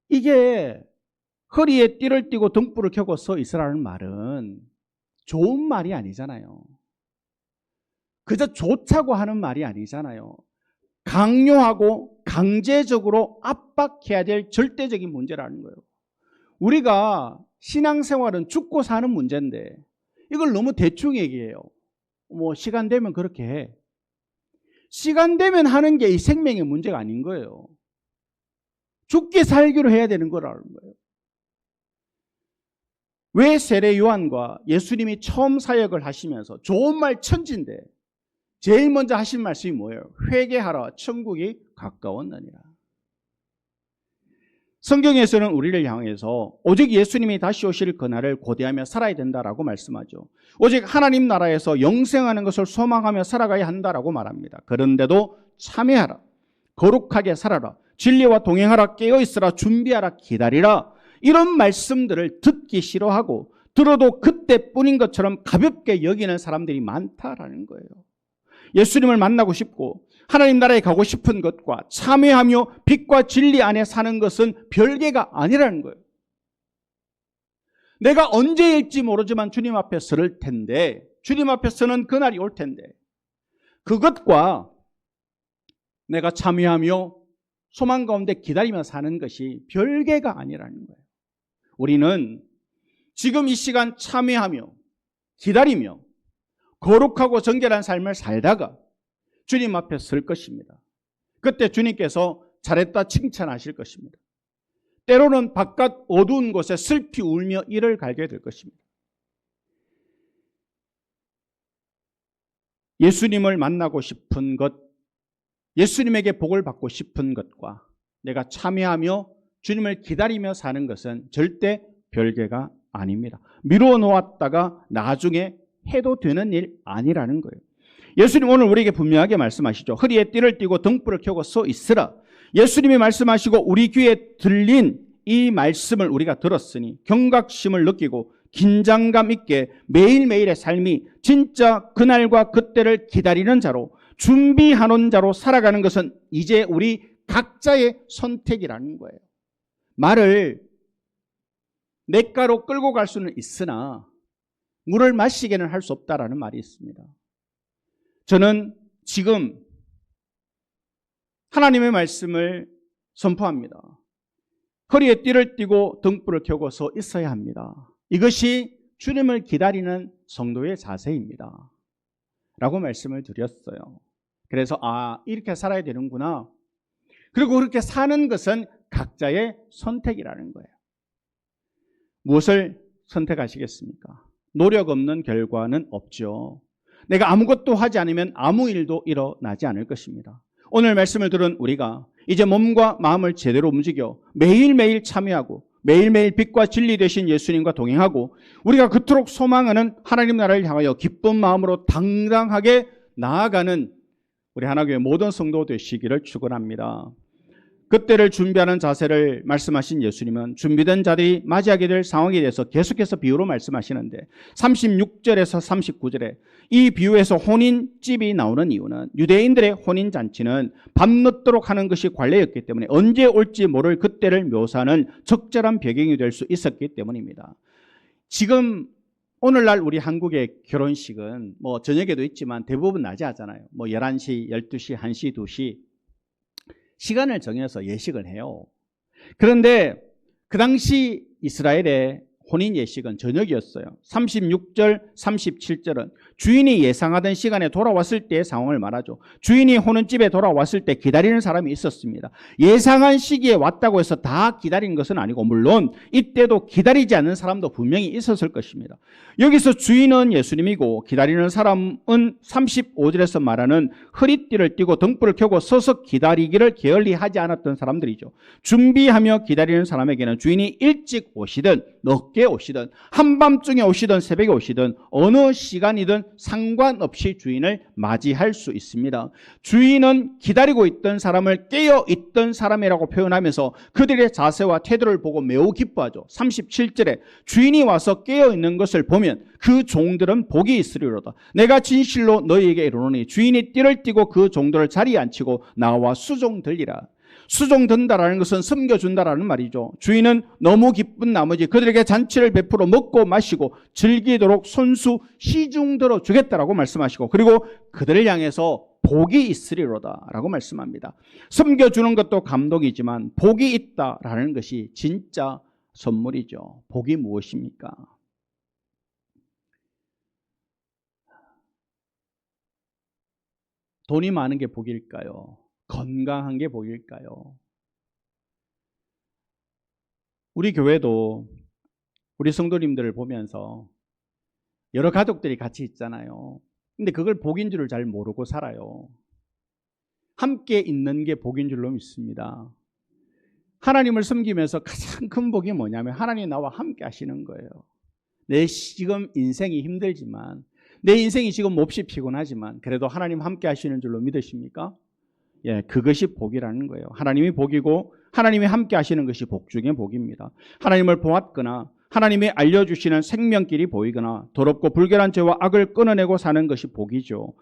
S3: 이게 허리에 띠를 띠고 등불을 켜고 서 있으라는 말은 좋은 말이 아니잖아요. 그저 좋자고 하는 말이 아니잖아요. 강요하고 강제적으로 압박해야 될 절대적인 문제라는 거예요. 우리가 신앙생활은 죽고 사는 문제인데 이걸 너무 대충 얘기해요. 뭐 시간 되면 그렇게 해. 시간 되면 하는 게 이 생명의 문제가 아닌 거예요. 죽기 살기로 해야 되는 거라는 거예요. 왜 세례 요한과 예수님이 처음 사역을 하시면서 좋은 말 천지인데 제일 먼저 하신 말씀이 뭐예요? 회개하라, 천국이 가까웠느니라. 성경에서는 우리를 향해서 오직 예수님이 다시 오실 그날을 고대하며 살아야 된다라고 말씀하죠. 오직 하나님 나라에서 영생하는 것을 소망하며 살아가야 한다라고 말합니다. 그런데도 참회하라, 거룩하게 살아라, 진리와 동행하라, 깨어있으라, 준비하라, 기다리라, 이런 말씀들을 듣기 싫어하고 들어도 그때뿐인 것처럼 가볍게 여기는 사람들이 많다라는 거예요. 예수님을 만나고 싶고 하나님 나라에 가고 싶은 것과 참회하며 빛과 진리 안에 사는 것은 별개가 아니라는 거예요. 내가 언제일지 모르지만 주님 앞에 서를 텐데, 주님 앞에 서는 그날이 올 텐데, 그것과 내가 참회하며 소망 가운데 기다리며 사는 것이 별개가 아니라는 거예요. 우리는 지금 이 시간 참회하며 기다리며 거룩하고 정결한 삶을 살다가 주님 앞에 설 것입니다. 그때 주님께서 잘했다 칭찬하실 것입니다. 때로는 바깥 어두운 곳에 슬피 울며 이를 갈게 될 것입니다. 예수님을 만나고 싶은 것, 예수님에게 복을 받고 싶은 것과 내가 참회하며 주님을 기다리며 사는 것은 절대 별개가 아닙니다. 미루어 놓았다가 나중에 해도 되는 일 아니라는 거예요. 예수님 오늘 우리에게 분명하게 말씀하시죠. 허리에 띠를 띠고 등불을 켜고 서 있으라. 예수님이 말씀하시고 우리 귀에 들린 이 말씀을 우리가 들었으니 경각심을 느끼고 긴장감 있게 매일매일의 삶이 진짜 그날과 그때를 기다리는 자로, 준비하는 자로 살아가는 것은 이제 우리 각자의 선택이라는 거예요. 말을 냇가로 끌고 갈 수는 있으나 물을 마시게는 할 수 없다라는 말이 있습니다. 저는 지금 하나님의 말씀을 선포합니다. 허리에 띠를 띠고 등불을 켜고 서 있어야 합니다. 이것이 주님을 기다리는 성도의 자세입니다. 라고 말씀을 드렸어요. 그래서 이렇게 살아야 되는구나. 그리고 그렇게 사는 것은 각자의 선택이라는 거예요. 무엇을 선택하시겠습니까? 노력 없는 결과는 없죠. 내가 아무것도 하지 않으면 아무 일도 일어나지 않을 것입니다. 오늘 말씀을 들은 우리가 이제 몸과 마음을 제대로 움직여 매일매일 참여하고 매일매일 빛과 진리 되신 예수님과 동행하고 우리가 그토록 소망하는 하나님 나라를 향하여 기쁜 마음으로 당당하게 나아가는 우리 하나교회 모든 성도 되시기를 축원합니다. 그때를 준비하는 자세를 말씀하신 예수님은 준비된 자들이 맞이하게 될 상황에 대해서 계속해서 비유로 말씀하시는데 36절에서 39절에 이 비유에서 혼인집이 나오는 이유는 유대인들의 혼인잔치는 밤늦도록 하는 것이 관례였기 때문에 언제 올지 모를 그때를 묘사하는 적절한 배경이 될 수 있었기 때문입니다. 지금 오늘날 우리 한국의 결혼식은 뭐 저녁에도 있지만 대부분 낮에 하잖아요. 뭐 11시, 12시, 1시, 2시 시간을 정해서 예식을 해요. 그런데 그 당시 이스라엘의 혼인 예식은 저녁이었어요. 36절, 37절은 주인이 예상하던 시간에 돌아왔을 때의 상황을 말하죠. 주인이 혼인집에 돌아왔을 때 기다리는 사람이 있었습니다. 예상한 시기에 왔다고 해서 다 기다린 것은 아니고 물론 이때도 기다리지 않는 사람도 분명히 있었을 것입니다. 여기서 주인은 예수님이고 기다리는 사람은 35절에서 말하는 허리띠를 띠고 등불을 켜고 서서 기다리기를 게을리하지 않았던 사람들이죠. 준비하며 기다리는 사람에게는 주인이 일찍 오시든 늦게 오시든 한밤중에 오시든 새벽에 오시든 어느 시간이든 상관없이 주인을 맞이할 수 있습니다. 주인은 기다리고 있던 사람을 깨어 있던 사람이라고 표현하면서 그들의 자세와 태도를 보고 매우 기뻐하죠. 37절에 주인이 와서 깨어 있는 것을 보면 그 종들은 복이 있으리로다. 내가 진실로 너희에게 이르노니 주인이 띠를 띠고 그 종들을 자리에 앉히고 나와 수종들리라. 수종든다라는 것은 섬겨준다라는 말이죠. 주인은 너무 기쁜 나머지 그들에게 잔치를 베풀어 먹고 마시고 즐기도록 손수 시중들어 주겠다라고 말씀하시고 그리고 그들을 향해서 복이 있으리로다 라고 말씀합니다. 섬겨주는 것도 감동이지만 복이 있다라는 것이 진짜 선물이죠. 복이 무엇입니까? 돈이 많은 게 복일까요? 건강한 게 복일까요? 우리 교회도 우리 성도님들을 보면서 여러 가족들이 같이 있잖아요. 근데 그걸 복인 줄을 잘 모르고 살아요. 함께 있는 게 복인 줄로 믿습니다. 하나님을 섬기면서 가장 큰 복이 뭐냐면 하나님 나와 함께 하시는 거예요. 내 지금 인생이 힘들지만, 내 인생이 지금 몹시 피곤하지만 그래도 하나님 함께 하시는 줄로 믿으십니까? 예, 그것이 복이라는 거예요. 하나님이 복이고 하나님이 함께 하시는 것이 복 중의 복입니다. 하나님을 보았거나 하나님이 알려주시는 생명길이 보이거나 더럽고 불결한 죄와 악을 끊어내고 사는 것이 복이죠.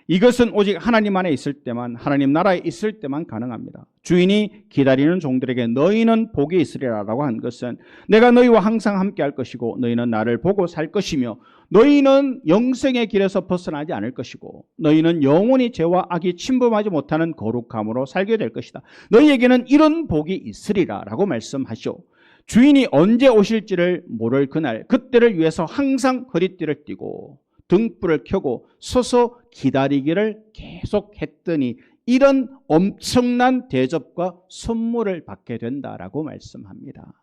S3: 이것은 오직 하나님 안에 있을 때만, 하나님 나라에 있을 때만 가능합니다. 주인이 기다리는 종들에게 너희는 복이 있으리라 라고 한 것은 내가 너희와 항상 함께 할 것이고 너희는 나를 보고 살 것이며 너희는 영생의 길에서 벗어나지 않을 것이고 너희는 영원히 죄와 악이 침범하지 못하는 거룩함으로 살게 될 것이다. 너희에게는 이런 복이 있으리라 라고 말씀하시오. 주인이 언제 오실지를 모를 그날, 그때를 위해서 항상 허리띠를 띠고 등불을 켜고 서서 기다리기를 계속 했더니 이런 엄청난 대접과 선물을 받게 된다라고 말씀합니다.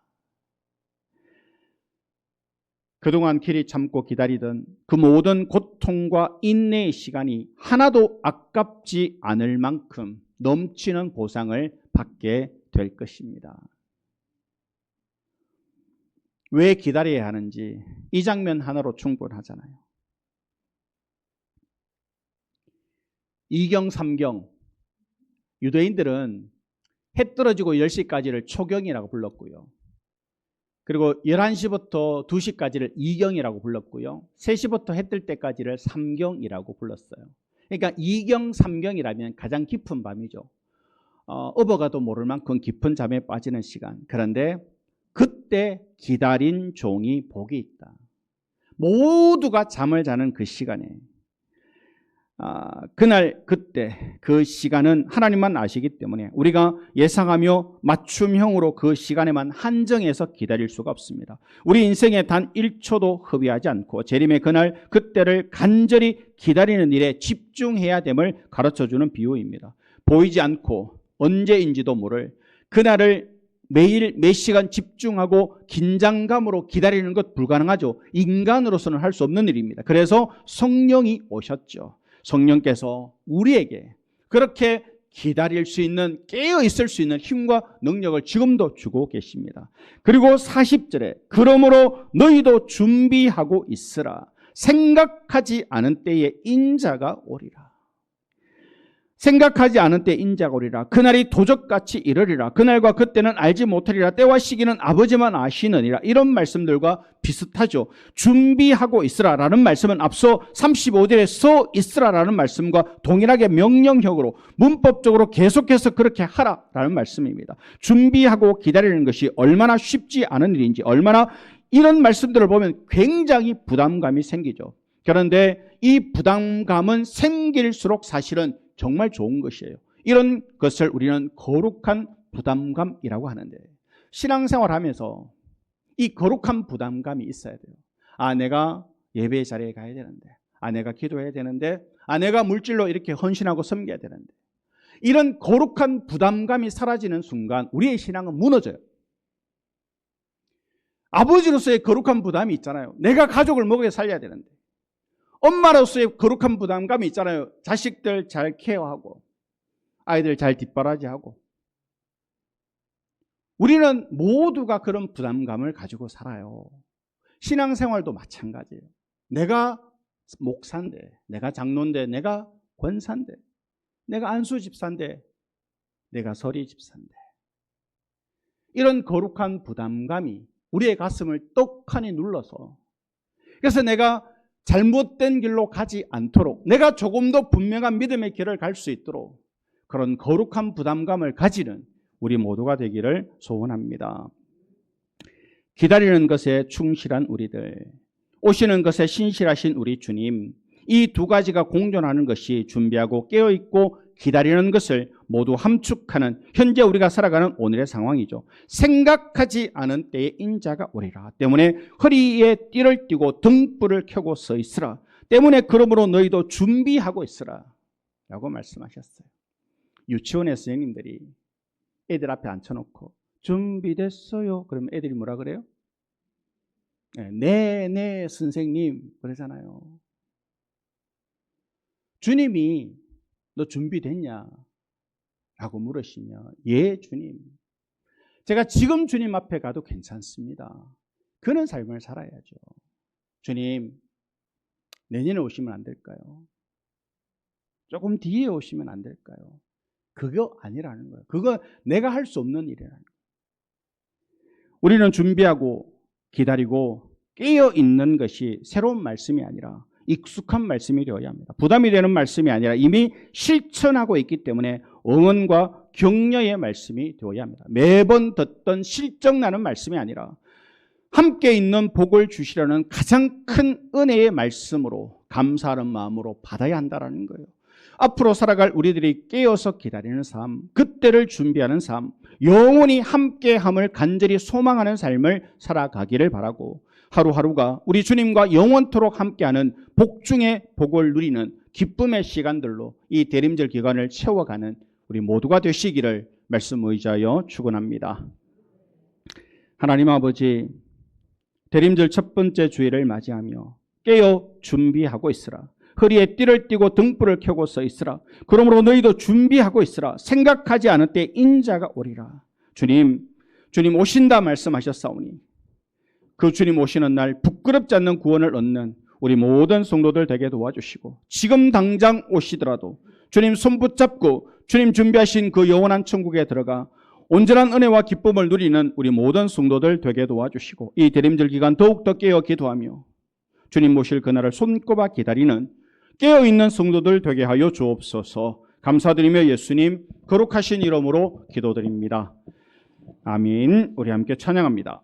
S3: 그동안 길이 참고 기다리던 그 모든 고통과 인내의 시간이 하나도 아깝지 않을 만큼 넘치는 보상을 받게 될 것입니다. 왜 기다려야 하는지 이 장면 하나로 충분하잖아요. 2경, 3경, 유대인들은 해 떨어지고 10시까지를 초경이라고 불렀고요. 그리고 11시부터 2시까지를 2경이라고 불렀고요. 3시부터 해 뜰 때까지를 3경이라고 불렀어요. 그러니까 2경, 3경이라면 가장 깊은 밤이죠. 업어가도 모를 만큼 깊은 잠에 빠지는 시간. 그런데 그때 기다린 종이 복이 있다. 모두가 잠을 자는 그 시간에 그날 그때 그 시간은 하나님만 아시기 때문에 우리가 예상하며 맞춤형으로 그 시간에만 한정해서 기다릴 수가 없습니다. 우리 인생에 단 1초도 허비하지 않고 재림의 그날 그때를 간절히 기다리는 일에 집중해야 됨을 가르쳐주는 비유입니다. 보이지 않고 언제인지도 모를 그날을 매일 몇 시간 집중하고 긴장감으로 기다리는 것 불가능하죠. 인간으로서는 할 수 없는 일입니다. 그래서 성령이 오셨죠. 성령께서 우리에게 그렇게 기다릴 수 있는, 깨어 있을 수 있는 힘과 능력을 지금도 주고 계십니다. 그리고 40절에 그러므로 너희도 준비하고 있으라. 생각하지 않은 때에 인자가 오리라. 생각하지 않은 때 인자가 오리라. 그날이 도적같이 이르리라. 그날과 그때는 알지 못하리라. 때와 시기는 아버지만 아시느니라. 이런 말씀들과 비슷하죠. 준비하고 있으라라는 말씀은 앞서 35절에 서 있으라라는 말씀과 동일하게 명령형으로 문법적으로 계속해서 그렇게 하라라는 말씀입니다. 준비하고 기다리는 것이 얼마나 쉽지 않은 일인지, 얼마나 이런 말씀들을 보면 굉장히 부담감이 생기죠. 그런데 이 부담감은 생길수록 사실은 정말 좋은 것이에요. 이런 것을 우리는 거룩한 부담감이라고 하는데, 신앙생활 하면서 이 거룩한 부담감이 있어야 돼요. 내가 예배 자리에 가야 되는데, 내가 기도해야 되는데, 내가 물질로 이렇게 헌신하고 섬겨야 되는데, 이런 거룩한 부담감이 사라지는 순간 우리의 신앙은 무너져요. 아버지로서의 거룩한 부담이 있잖아요. 내가 가족을 먹여 살려야 되는데, 엄마로서의 거룩한 부담감이 있잖아요. 자식들 잘 케어하고 아이들 잘 뒷바라지하고. 우리는 모두가 그런 부담감을 가지고 살아요. 신앙생활도 마찬가지예요. 내가 목사인데, 내가 장로인데, 내가 권사인데, 내가 안수 집사인데, 내가 서리 집사인데, 이런 거룩한 부담감이 우리의 가슴을 떡하니 눌러서, 그래서 내가 잘못된 길로 가지 않도록, 내가 조금 더 분명한 믿음의 길을 갈 수 있도록 그런 거룩한 부담감을 가지는 우리 모두가 되기를 소원합니다. 기다리는 것에 충실한 우리들, 오시는 것에 신실하신 우리 주님, 이 두 가지가 공존하는 것이 준비하고 깨어있고 기다리는 것을 모두 함축하는 현재 우리가 살아가는 오늘의 상황이죠. 생각하지 않은 때에 인자가 오리라. 때문에 허리에 띠를 띠고 등불을 켜고 서 있으라. 때문에 그러므로 너희도 준비하고 있으라 라고 말씀하셨어요. 유치원의 선생님들이 애들 앞에 앉혀놓고 준비됐어요. 그러면 애들이 뭐라 그래요? 네, 선생님 그러잖아요. 주님이 너 준비됐냐? 라고 물으시면 예, 주님. 제가 지금 주님 앞에 가도 괜찮습니다. 그런 삶을 살아야죠. 주님, 내년에 오시면 안 될까요? 조금 뒤에 오시면 안 될까요? 그거 아니라는 거예요. 그거 내가 할 수 없는 일이라는 거예요. 우리는 준비하고 기다리고 깨어 있는 것이 새로운 말씀이 아니라 익숙한 말씀이 되어야 합니다. 부담이 되는 말씀이 아니라 이미 실천하고 있기 때문에 응원과 격려의 말씀이 되어야 합니다. 매번 듣던 실적나는 말씀이 아니라 함께 있는 복을 주시려는 가장 큰 은혜의 말씀으로 감사하는 마음으로 받아야 한다는 거예요. 앞으로 살아갈 우리들이 깨어서 기다리는 삶, 그때를 준비하는 삶, 영원히 함께함을 간절히 소망하는 삶을 살아가기를 바라고 하루하루가 우리 주님과 영원토록 함께하는 복 중에 복을 누리는 기쁨의 시간들로 이 대림절 기간을 채워가는 우리 모두가 되시기를 말씀 의지하여 축원합니다. 하나님 아버지, 대림절 첫 번째 주일을 맞이하며 깨어 준비하고 있으라. 허리에 띠를 띠고 등불을 켜고 서 있으라. 그러므로 너희도 준비하고 있으라. 생각하지 않을 때 인자가 오리라. 주님 오신다 말씀하셨사오니 그 주님 오시는 날 부끄럽지 않는 구원을 얻는 우리 모든 성도들 되게 도와주시고 지금 당장 오시더라도 주님 손 붙잡고 주님 준비하신 그 영원한 천국에 들어가 온전한 은혜와 기쁨을 누리는 우리 모든 성도들 되게 도와주시고 이 대림절 기간 더욱더 깨어 기도하며 주님 모실 그날을 손꼽아 기다리는 깨어있는 성도들 되게 하여 주옵소서. 감사드리며 예수님 거룩하신 이름으로 기도드립니다. 아멘. 우리 함께 찬양합니다.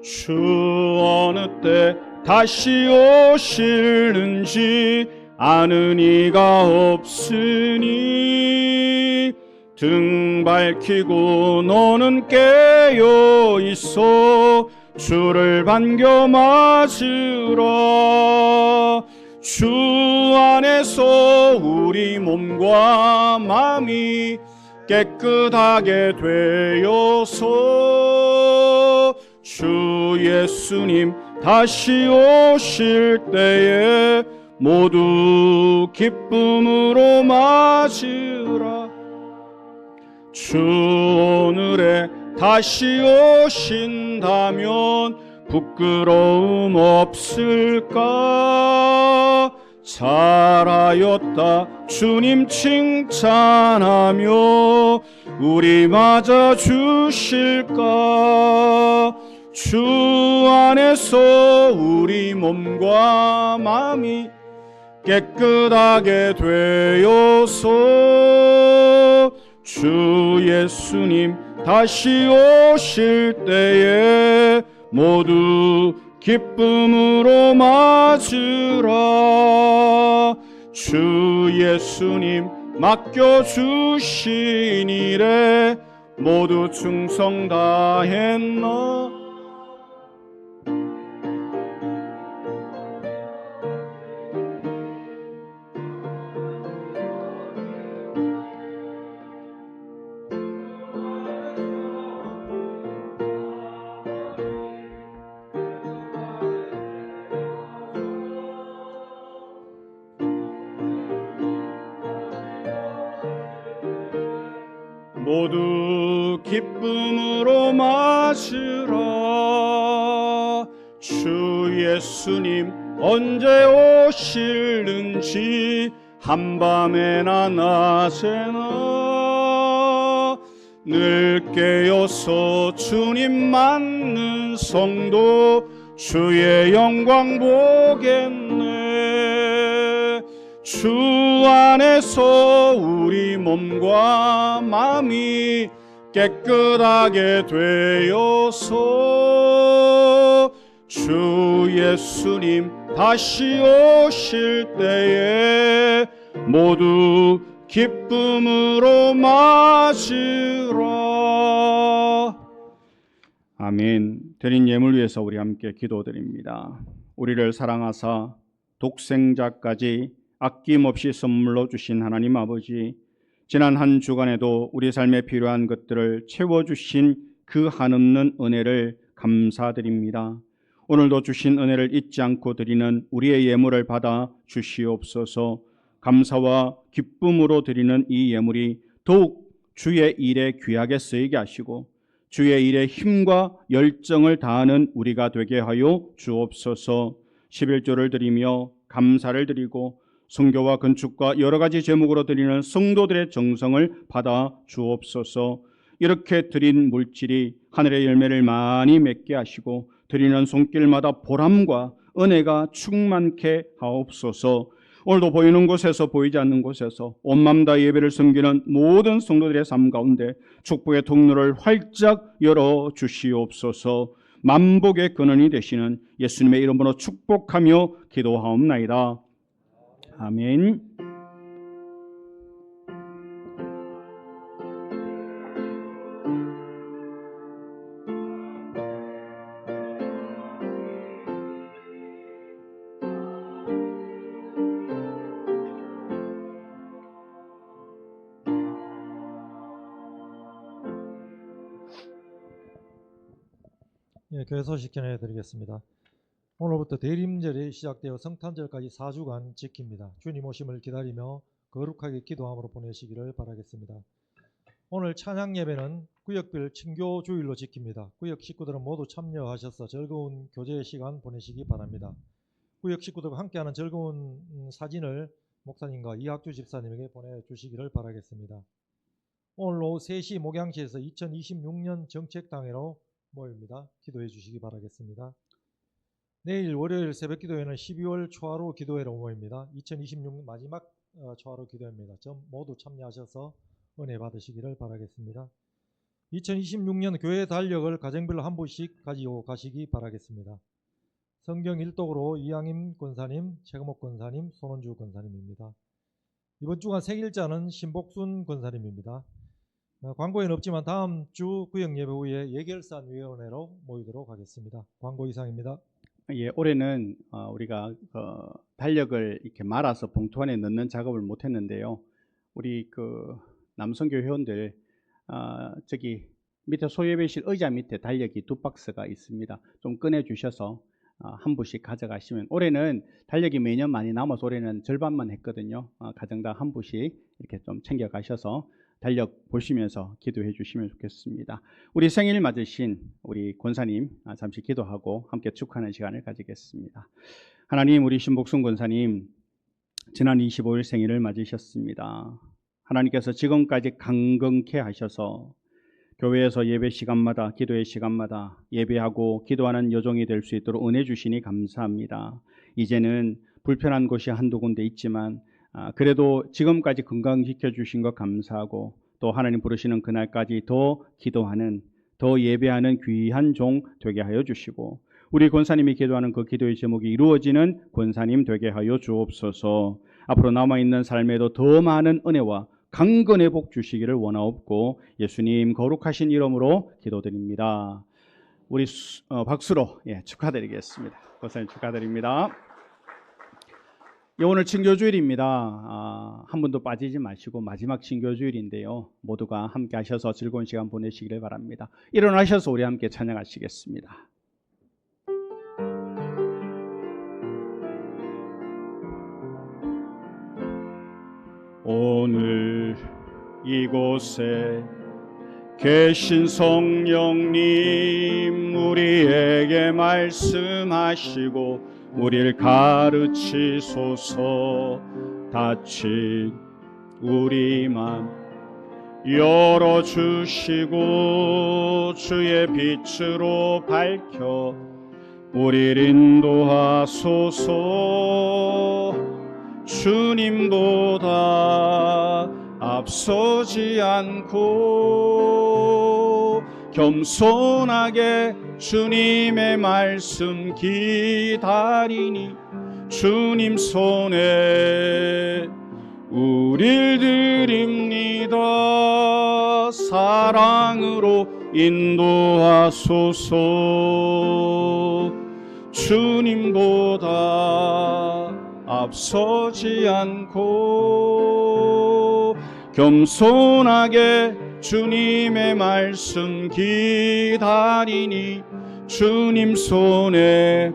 S3: 주 어느 때 다시 오실는지 아는 이가 없으니 등 밝히고 너는 깨어 있어 주를 반겨 맞으라. 주 안에서 우리 몸과 마음이 깨끗하게 되어서 주 예수님 다시 오실 때에 모두 기쁨으로 맞으라. 주 오늘에 다시 오신다면 부끄러움 없을까? 잘하였다 주님 칭찬하며 우리 맞아 주실까? 주 안에서 우리 몸과 마음이 깨끗하게 되어서 주 예수님 다시 오실 때에 모두 기쁨으로 맞으라. 주 예수님 맡겨주신 일에 모두 충성 다했나? 모두 기쁨으로 맞으라. 주 예수님 언제 오실는지 한밤에나 낮에나 늘 깨어서 주님 맞는 성도 주의 영광 보겠네. 주 안에서 우리 몸과 마음이 깨끗하게 되어서 주 예수님 다시 오실 때에 모두 기쁨으로 맞으라. 아멘. 드린 예물 위해서 우리 함께 기도드립니다. 우리를 사랑하사 독생자까지 아낌없이 선물로 주신 하나님 아버지, 지난 한 주간에도 우리 삶에 필요한 것들을 채워주신 그 한없는 은혜를 감사드립니다. 오늘도 주신 은혜를 잊지 않고 드리는 우리의 예물을 받아 주시옵소서. 감사와 기쁨으로 드리는 이 예물이 더욱 주의 일에 귀하게 쓰이게 하시고 주의 일에 힘과 열정을 다하는 우리가 되게 하여 주옵소서. 11조를 드리며 감사를 드리고 선교와 건축과 여러 가지 제목으로 드리는 성도들의 정성을 받아 주옵소서. 이렇게 드린 물질이 하늘의 열매를 많이 맺게 하시고 드리는 손길마다 보람과 은혜가 충만케 하옵소서. 오늘도 보이는 곳에서 보이지 않는 곳에서 온 마음 다 예배를 섬기는 모든 성도들의 삶 가운데 축복의 통로를 활짝 열어 주시옵소서. 만복의 근원이 되시는 예수님의 이름으로 축복하며 기도하옵나이다. 아멘.
S4: 교회 소식 전해드리겠습니다. 오늘부터 대림절이 시작되어 성탄절까지 4주간 지킵니다. 주님 오심을 기다리며 거룩하게 기도함으로 보내시기를 바라겠습니다. 오늘 찬양 예배는 구역별 친교 주일로 지킵니다. 구역 식구들은 모두 참여하셔서 즐거운 교제 시간 보내시기 바랍니다. 구역 식구들과 함께하는 즐거운 사진을 목사님과 이학주 집사님에게 보내주시기를 바라겠습니다. 오늘 오후 3시 목양시에서 2026년 정책당회로 모입니다. 기도해 주시기 바라겠습니다. 내일 월요일 새벽기도회는 12월 초하루 기도회로 모입니다. 2026년 마지막 초하루 기도회입니다. 모두 참여하셔서 은혜 받으시기를 바라겠습니다. 2026년 교회 달력을 가정별로 한 부씩 가지고 가시기 바라겠습니다. 성경 일독으로 이양임 권사님, 최금옥 권사님, 손원주 권사님입니다. 이번 주간 생일자는 신복순 권사님입니다. 광고에는 없지만 다음 주 구역 예배 후에 예결산위원회로 모이도록 하겠습니다. 광고 이상입니다.
S3: 예, 올해는 우리가 달력을 이렇게 말아서 봉투 안에 넣는 작업을 못했는데요. 우리 남성교 회원들 저기 밑에 소예배실 의자 밑에 달력이 2박스가 있습니다. 좀 꺼내 주셔서 한 부씩 가져가시면, 올해는 달력이 매년 많이 남아서 올해는 절반만 했거든요. 가정당 한 부씩 이렇게 좀 챙겨 가셔서 달력 보시면서 기도해 주시면 좋겠습니다. 우리 생일 맞으신 우리 권사님 잠시 기도하고 함께 축하하는 시간을 가지겠습니다. 하나님, 우리 신복순 권사님 지난 25일 생일을 맞으셨습니다. 하나님께서 지금까지 강건케 하셔서 교회에서 예배 시간마다, 기도의 시간마다 예배하고 기도하는 여종이 될 수 있도록 은혜 주시니 감사합니다. 이제는 불편한 곳이 한두 군데 있지만 그래도 지금까지 건강시켜 주신 것 감사하고, 또 하나님 부르시는 그날까지 더 기도하는, 더 예배하는 귀한 종 되게 하여 주시고, 우리 권사님이 기도하는 그 기도의 제목이 이루어지는 권사님 되게 하여 주옵소서. 앞으로 남아있는 삶에도 더 많은 은혜와 강건의 복 주시기를 원하옵고 예수님 거룩하신 이름으로 기도드립니다. 우리 박수로 축하드리겠습니다. 권사님 축하드립니다. 오늘 친교주일입니다. 한 분도 빠지지 마시고 마지막 친교주일인데요. 모두가 함께 하셔서 즐거운 시간 보내시기를 바랍니다. 일어나셔서 우리 함께 찬양하시겠습니다. 오늘 이곳에 계신 성령님, 우리에게 말씀하시고 우리를 가르치소서. 닫힌 우리 맘 열어주시고 주의 빛으로 밝혀 우리를 인도하소서. 주님보다 앞서지 않고 겸손하게 주님의 말씀 기다리니 주님 손에 우릴 드립니다. 사랑으로 인도하소서. 주님보다 앞서지 않고 겸손하게 주님의 말씀 기다리니 주님 손에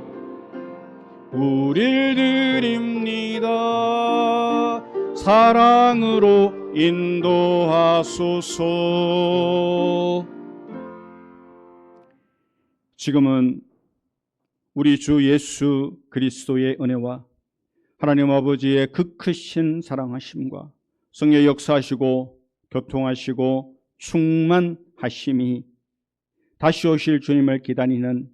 S3: 우릴 드립니다. 사랑으로 인도하소서. 지금은 우리 주 예수 그리스도의 은혜와 하나님 아버지의 그 크신 사랑하심과 성령 역사하시고 교통하시고 충만하심이 다시 오실 주님을 기다리는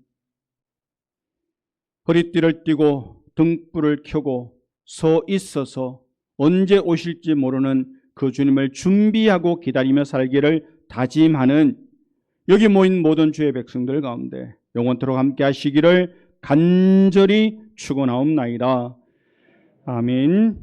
S3: 허리띠를 띠고 등불을 켜고 서 있어서 언제 오실지 모르는 그 주님을 준비하고 기다리며 살기를 다짐하는 여기 모인 모든 주의 백성들 가운데 영원토록 함께 하시기를 간절히 축원하옵나이다. 아멘.